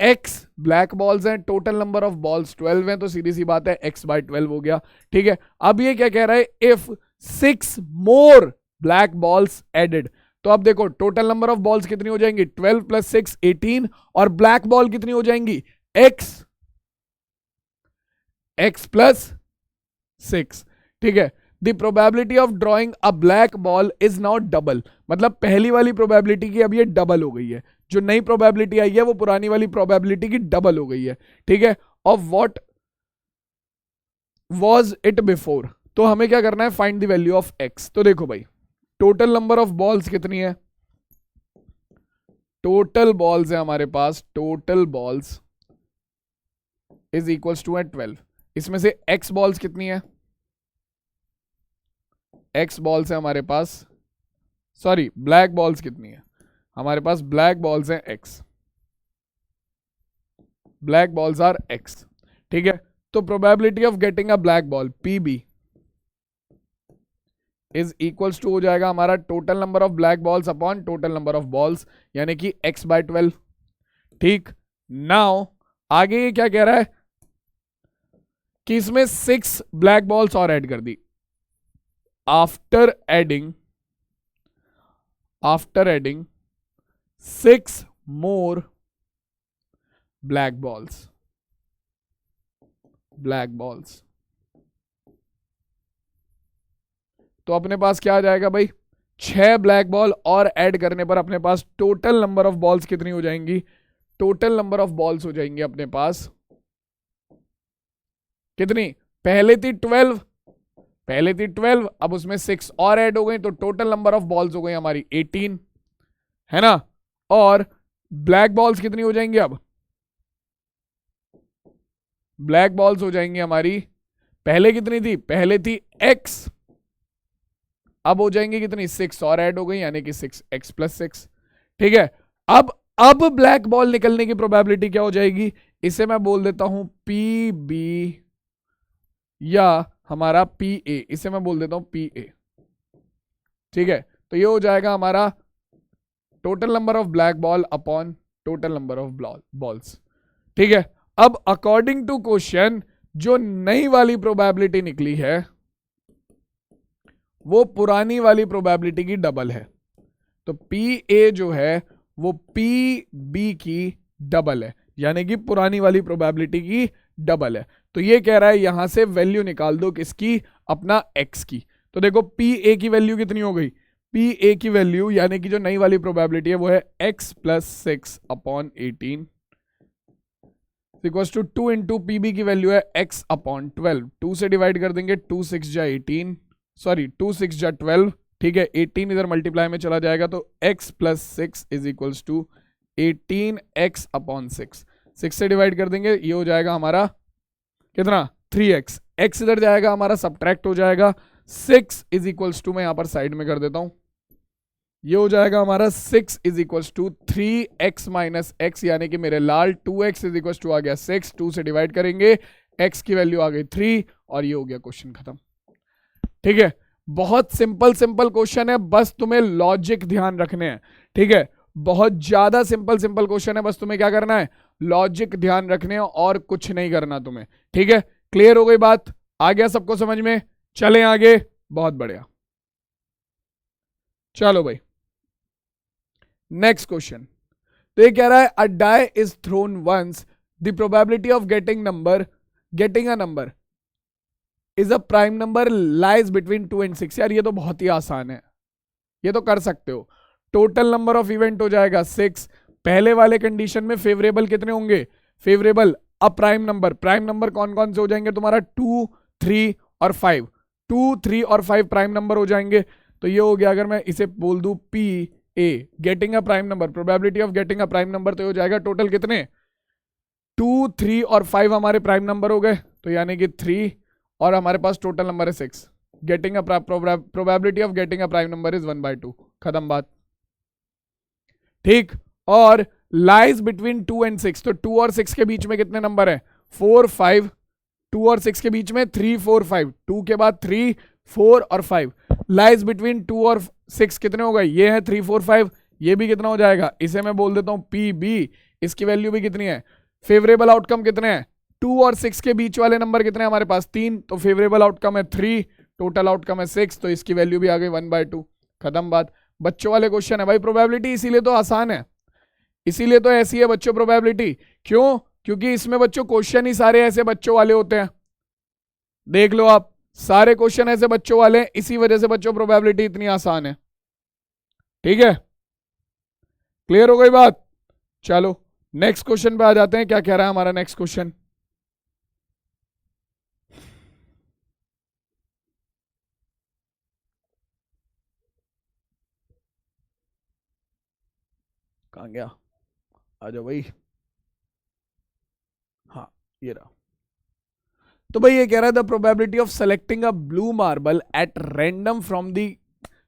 [SPEAKER 1] x ब्लैक बॉल्स हैं, टोटल नंबर ऑफ बॉल्स 12 हैं, तो सीधी सी बात है x/12 हो गया। ठीक है, अब ये क्या कह रहा है, इफ 6 मोर ब्लैक बॉल्स एडेड, तो अब देखो टोटल नंबर ऑफ बॉल्स कितनी हो जाएंगी, 12 + 6 18, और ब्लैक बॉल कितनी हो जाएंगी, x + 6। ठीक है, the probability of drawing a black ball is not double, मतलब पहली वाली प्रोबेबिलिटी की अब ये डबल हो गई है, जो नई प्रोबेबिलिटी आई है वो पुरानी वाली प्रोबेबिलिटी की डबल हो गई है। ठीक है, of what was it before, तो हमें क्या करना है, find the value of x। तो देखो भाई टोटल नंबर ऑफ बॉल्स कितनी है, टोटल बॉल्स है हमारे पास, total balls is equals to 12, इसमें से x बॉल्स कितनी है, x बॉल्स है हमारे पास, सॉरी ब्लैक बॉल्स कितनी है हमारे पास, ब्लैक बॉल्स हैं x, black balls are x। ठीक है, तो probability of getting a black ball PB is equals to हो जाएगा हमारा total number of black balls upon total number of balls, यानी कि x/12। ठीक, नाउ आगे ये क्या कह रहा है कि इसमें 6 ब्लैक बॉल्स और ऐड कर दी, after adding 6 more black balls, तो अपने पास क्या आ जाएगा भाई, 6 ब्लैक बॉल और ऐड करने पर अपने पास टोटल नंबर ऑफ बॉल्स कितनी हो जाएंगी, टोटल नंबर ऑफ बॉल्स हो जाएंगी अपने पास कितनी, पहले थी 12, अब उसमें 6 और ऐड हो गई, तो टोटल नंबर ऑफ बॉल्स हो गई हमारी 18, है ना। और ब्लैक बॉल्स कितनी हो जाएंगी, अब ब्लैक बॉल्स हो जाएंगी हमारी, पहले कितनी थी, पहले थी x, अब हो जाएंगी कितनी, 6 और ऐड हो गई, यानी कि 6x + 6। ठीक है, अब ब्लैक बॉल निकलने की प्रोबेबिलिटी क्या हो जाएगी, इसे मैं बोल देता हूं PB या हमारा PA, इसे मैं बोल देता हूं PA। ठीक है, तो ये हो जाएगा हमारा total number of black ball upon total number of balls. ठीक है, अब अकॉर्डिंग टू क्वेश्चन जो नई वाली प्रोबेबिलिटी निकली है वो पुरानी वाली प्रोबेबिलिटी की डबल है, तो PA जो है वो PB की डबल है, यानी कि पुरानी वाली प्रोबेबिलिटी की डबल है। तो ये कह रहा है यहां से वैल्यू निकाल दो किसकी, अपना x की। तो देखो PA की वैल्यू कितनी हो गई, PA की वैल्यू यानी कि जो नई वाली प्रोबेबिलिटी है वो है x + 6 upon 18 equals to 2 into PB की वैल्यू है x अपॉन 12, 2 से डिवाइड कर देंगे, 2 6 जा 18, सॉरी 2 6 जा 12। ठीक है, 18 इधर मल्टीप्लाई में चला जाएगा, तो x + 6 is equals to 18x upon 6, 6 से डिवाइड कर देंगे, ये हो जाएगा हमारा कितना, 3x, x इधर जाएगा हमारा सब्ट्रैक्ट हो जाएगा, 6 इज इक्वल्स टू मैं यहां पर साइड में कर देता हूं, ये हो जाएगा हमारा 6 is equals to 3x - x, यानी कि मेरे लाल 2x इज इक्वल्स टू आ गया 6, 2 से डिवाइड करेंगे, x की वैल्यू आ गई 3, और ये हो गया क्वेश्चन खत्म। ठीक है, बहुत सिंपल क्वेश्चन है, बस तुम्हें लॉजिक ध्यान रखने हैं। ठीक है, बहुत ज्यादा सिंपल क्वेश्चन है, बस तुम्हें क्या करना है, लॉजिक ध्यान रखने हैं और कुछ नहीं करना तुम्हें। ठीक है, क्लियर हो गई बात, आ गया सबको समझ में, चलें आगे, बहुत बढ़िया। चलो भाई नेक्स्ट क्वेश्चन, तो ये कह रहा है a die is thrown once, the probability of getting a number is a prime number lies between 2 and 6। यार ये तो बहुत ही आसान है, ये तो कर सकते हो। टोटल नंबर ऑफ इवेंट हो जाएगा 6, पहले वाले कंडीशन में फेवरेबल कितने होंगे, फेवरेबल अ प्राइम नंबर कौन कौन से हो जाएंगे तुम्हारा, 2 3 और 5, 2 3 और 5 प्राइम नंबर हो जाएंगे। तो ये हो गया, अगर मैं इसे बोल दूं PA getting a prime number, probability of getting a prime number, तो हो जाएगा टोटल कितने, 2 3 और 5 हमारे प्राइम नंबर हो गए, तो यानी कि 3, और हमारे पास टोटल नंबर है 6, getting a probability of getting a prime number is 1/2, खत्म बात। ठीक, और लाइज बिटवीन 2 and 6, तो 2 और 6 के बीच में कितने नंबर है, 4 5, 2 और 6 के बीच में 3 4 5, 2 के बाद 3 4 और 5, लाइज बिटवीन 2 और 6 कितने हो गए, ये है 3 4 5, ये भी कितना हो जाएगा, इसे मैं बोल देता हूं PB, इसकी वैल्यू भी कितनी है फेवरेबल आउटकम कितने हैं? 2 और 6 के बीच वाले नंबर कितने हैं हमारे पास? 3, तो फेवरेबल आउटकम है 3, टोटल आउटकम है 6, तो इसकी वैल्यू भी आ गई 1/2। खत्म बात। बच्चों वाले क्वेश्चन है भाई प्रोबेबिलिटी, इसीलिए तो आसान है, इसीलिए तो ऐसी है बच्चों प्रोबेबिलिटी। क्यों? क्योंकि इसमें बच्चों क्वेश्चन ही सारे ऐसे बच्चों वाले होते हैं। देख लो आप, सारे क्वेश्चन ऐसे बच्चों वाले हैं, इसी वजह से बच्चों प्रोबेबिलिटी इतनी आसान है। ठीक है, क्लियर हो गई बात? चलो नेक्स्ट क्वेश्चन पे आ जाते हैं। क्या कह रहा है हमारा नेक्स्ट क्वेश्चन? कहां गया? आ जाओ भाई। हाँ ये रहा। तो भाई ये कह रहा है the probability of selecting a blue marble eight random from the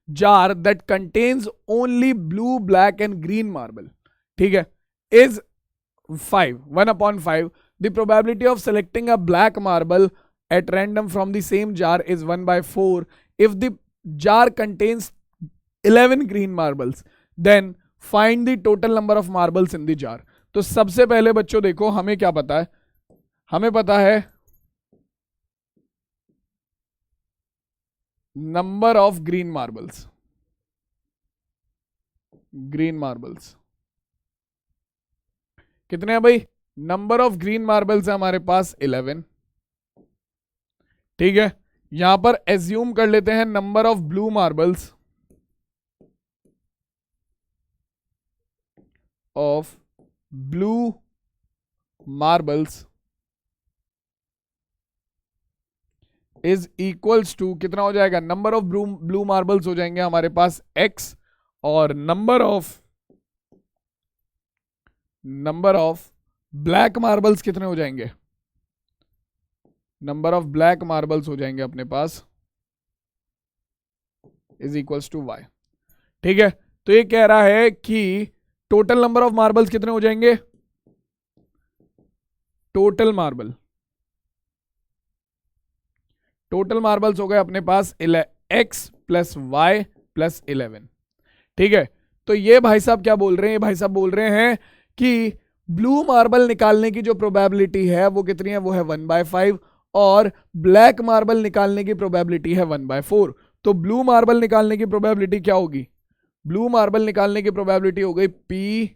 [SPEAKER 1] jar that contains only blue, black and green marble, ठीक है, is 5, 1/5. The probability of selecting a black marble at random from the same jar is 1/4. If the jar contains 11 green marbles, then find the total number of marbles in the jar. तो सबसे पहले बच्चों देखो, हमें क्या पता है? हमें पता है number of green marbles. Green marbles कितने हैं भाई? नंबर ऑफ ग्रीन मार्बल्स है हमारे पास 11, ठीक है। यहां पर एज्यूम कर लेते हैं number of blue marbles of blue marbles is equals to, कितना हो जाएगा? नंबर ऑफ ब्लू मार्बल्स हो जाएंगे हमारे पास x, और नंबर ऑफ ब्लैक मार्बल्स कितने हो जाएंगे? नंबर ऑफ ब्लैक मार्बल्स हो जाएंगे अपने पास इज इक्वल्स टू y, ठीक है। तो ये कह रहा है कि टोटल नंबर ऑफ मार्बल्स कितने हो जाएंगे? टोटल मार्बल्स हो गए अपने पास x प्लस y प्लस 11, ठीक है। तो ये भाई साहब क्या बोल रहे हैं? ये भाई साहब बोल रहे हैं कि ब्लू मार्बल निकालने की जो प्रोबेबिलिटी है वो कितनी है? वो है 1/5, और ब्लैक मार्बल निकालने की प्रोबेबिलिटी है 1/4। तो ब्लू मार्बल निकालने की प्रोबेबिलिटी क्या होगी? ब्लू मार्बल निकालने की प्रोबेबिलिटी हो गई PB,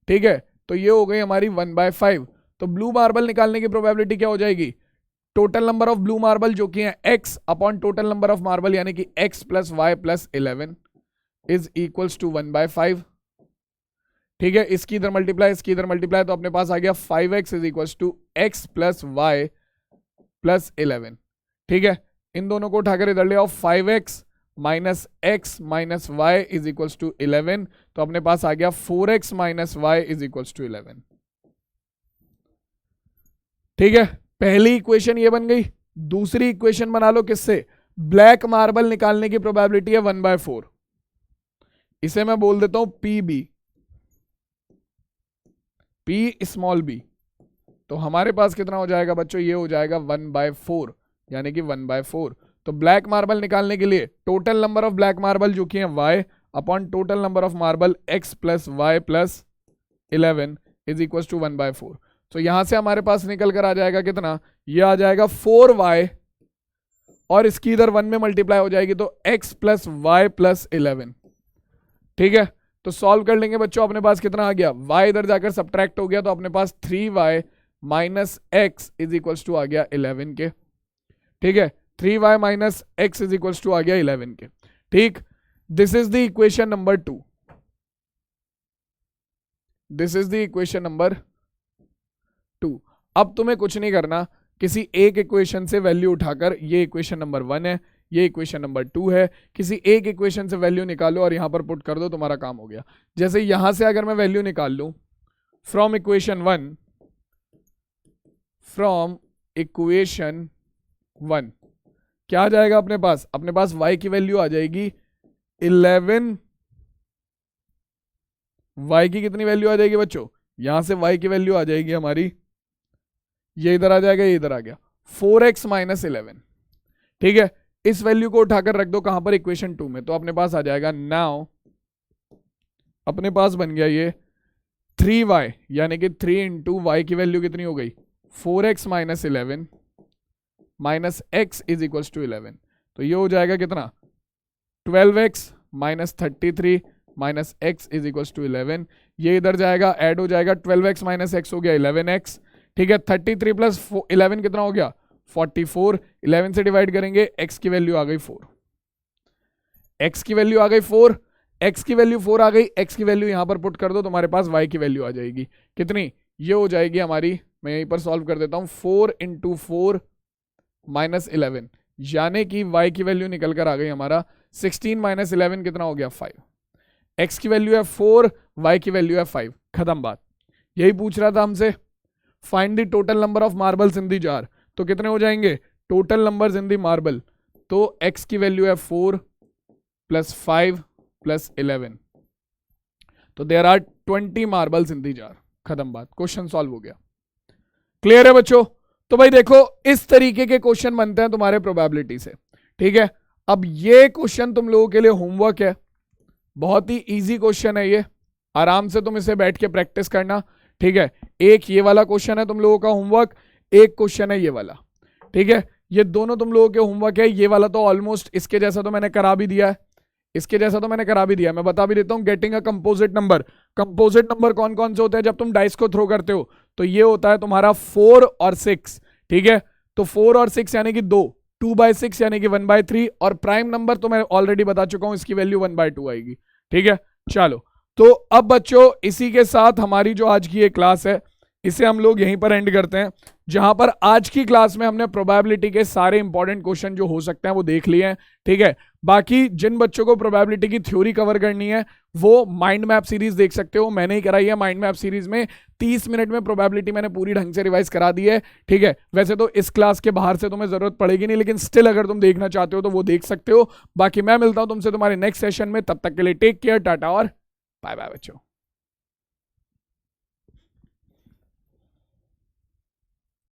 [SPEAKER 1] ठीक है। तो ये हो गई हमारी 1/5। तो ब्लू मार्बल निकालने की प्रोबेबिलिटी क्या हो जाएगी? Total number of blue marble जो कि है x upon total number of marble, यानी कि x plus y plus 11 is equals to 1/5, ठीक है। इसकी इधर मल्टीप्लाई, इसकी इधर मल्टीप्लाई, तो अपने पास आ गया 5x is equals to x plus y plus 11, ठीक है। इन दोनों को उठाकर इधर ले आओ, 5x minus x minus y is equals to 11, तो अपने पास आ गया 4x minus y is equals to 11, ठीक है। पहली इक्वेशन ये बन गई। दूसरी इक्वेशन बना लो किससे? ब्लैक मार्बल निकालने की प्रोबेबिलिटी है 1/4, इसे मैं बोल देता हूं PB, P स्मॉल b। तो हमारे पास कितना हो जाएगा बच्चों? ये हो जाएगा 1/4, यानी कि 1/4। तो ब्लैक मार्बल निकालने के लिए total number of black marble जो कि है y upon total number of marble x plus y plus 11 is equal to 1/4। तो यहां से हमारे पास निकल कर आ जाएगा कितना? ये आ जाएगा 4y, और इसकी इधर 1 में मल्टीप्लाई हो जाएगी, तो x प्लस y प्लस 11, ठीक है। तो सॉल्व कर लेंगे बच्चों, अपने पास कितना आ गया? y इधर जाकर सब्ट्रैक्ट हो गया, तो अपने पास 3y minus x is equals to आ गया 11 के, ठीक है। 3y minus x is equals to आ गया 11 के, ठीक। This is the equation number 2, this is the equation number 2। अब तुम्हें कुछ नहीं करना, किसी एक इक्वेशन से वैल्यू उठाकर, ये इक्वेशन नंबर 1 है, ये इक्वेशन नंबर 2 है, किसी एक इक्वेशन से वैल्यू निकालो और यहां पर पुट कर दो, तुम्हारा काम हो गया। जैसे यहां से अगर मैं वैल्यू निकाल लूं फ्रॉम इक्वेशन 1, क्या आ जाएगा अपने पास? अपने पास y की वैल्यू आ जाएगी 11, y की कितनी वैल्यू आ जाएगी बच्चों? यहां से y की वैल्यू आ जाएगी हमारी, ये इधर आ जाएगा, ये इधर आ गया 4x माइनस 11, ठीक है। इस वैल्यू को उठाकर रख दो कहां पर? इक्वेशन 2 में, तो अपने पास आ जाएगा नाउ, अपने पास बन गया ये 3y यानी कि 3 इंटू वाई की वैल्यू कितनी हो गई 4x minus 11 minus x is equal to 11। तो ये हो जाएगा कितना 12x minus 33 minus x is equal to 11। ये इधर जाएगा ऐड हो जाएगा 12x माइनस एक्स हो गया 11x। ठीक है 33 प्लस 11 कितना हो गया 44। 11 से डिवाइड करेंगे x की वैल्यू आ गई 4। x की वैल्यू आ गई 4, x की वैल्यू 4 आ गई, x की वैल्यू यहां पर पुट कर दो तुम्हारे पास y की वैल्यू आ जाएगी कितनी, ये हो जाएगी हमारी, मैं यहीं पर सॉल्व कर देता हूं 4 इंटू 4 माइनस 11 यानी कि y की वैल्यू निकल कर आ गई हमारा 16 माइनस 11 कितना हो गया 5। x की वैल्यू है 4, y की वैल्यू है 5, खत्म बात। यही पूछ रहा था हमसे find the total number of marbles in the jar, तो कितने हो जाएंगे total numbers in the marble, तो x की वैल्यू है 4 प्लस 5 प्लस 11, तो there are 20 marbles in the jar, खत्म बात, क्वेश्चन सॉल्व हो गया। क्लियर है बच्चों? तो भाई देखो इस तरीके के क्वेश्चन बनते हैं तुम्हारे प्रोबेबिलिटी से। ठीक है, अब ये क्वेश्चन तुम लोगों के लिए होमवर्क है, बहुत ही इजी क्वेश्चन है ये, आराम से तुम इसे बैठ के प्रैक्टिस करना। ठीक है, एक ये वाला क्वेश्चन है तुम लोगों का होमवर्क, एक क्वेश्चन है ये वाला। ठीक है, ये दोनों तुम लोगों के होमवर्क है। ये वाला तो ऑलमोस्ट इसके जैसा तो मैंने करा भी दिया है, इसके जैसा तो मैंने करा भी दिया, मैं बता भी देता हूं। Getting a composite number, composite number कौन कौन से होते हैं जब तुम डाइस को थ्रो करते हो, तो ये होता है तुम्हारा 4 और 6। ठीक है, तो 4 और 6 यानी कि 2, 2/6 यानी कि 1/3, और प्राइम नंबर तो मैं ऑलरेडी बता चुका हूं इसकी वैल्यू 1/2 आएगी। ठीक है, चलो तो अब बच्चों इसी के साथ हमारी जो आज की ये क्लास है इसे हम लोग यहीं पर एंड करते हैं, जहां पर आज की क्लास में हमने प्रोबेबिलिटी के सारे इंपॉर्टेंट क्वेश्चन जो हो सकते हैं वो देख लिए हैं। ठीक है, बाकी जिन बच्चों को प्रोबेबिलिटी की थ्योरी कवर करनी है वो माइंड मैप सीरीज देख सकते हो, मैंने ही कराई है। माइंड मैप सीरीज में 30 मिनट में प्रोबेबिलिटी मैंने पूरी ढंग से रिवाइज करा दी है। ठीक है, वैसे तो इस क्लास के बाहर से तुम्हें जरूरत पड़ेगी नहीं, लेकिन स्टिल अगर तुम देखना चाहते हो तो वो देख सकते हो। बाकी मैं मिलता हूं तुमसे तुम्हारे नेक्स्ट सेशन में, तब तक के लिए टेक केयर, टाटा और बाय बाय बच्चों।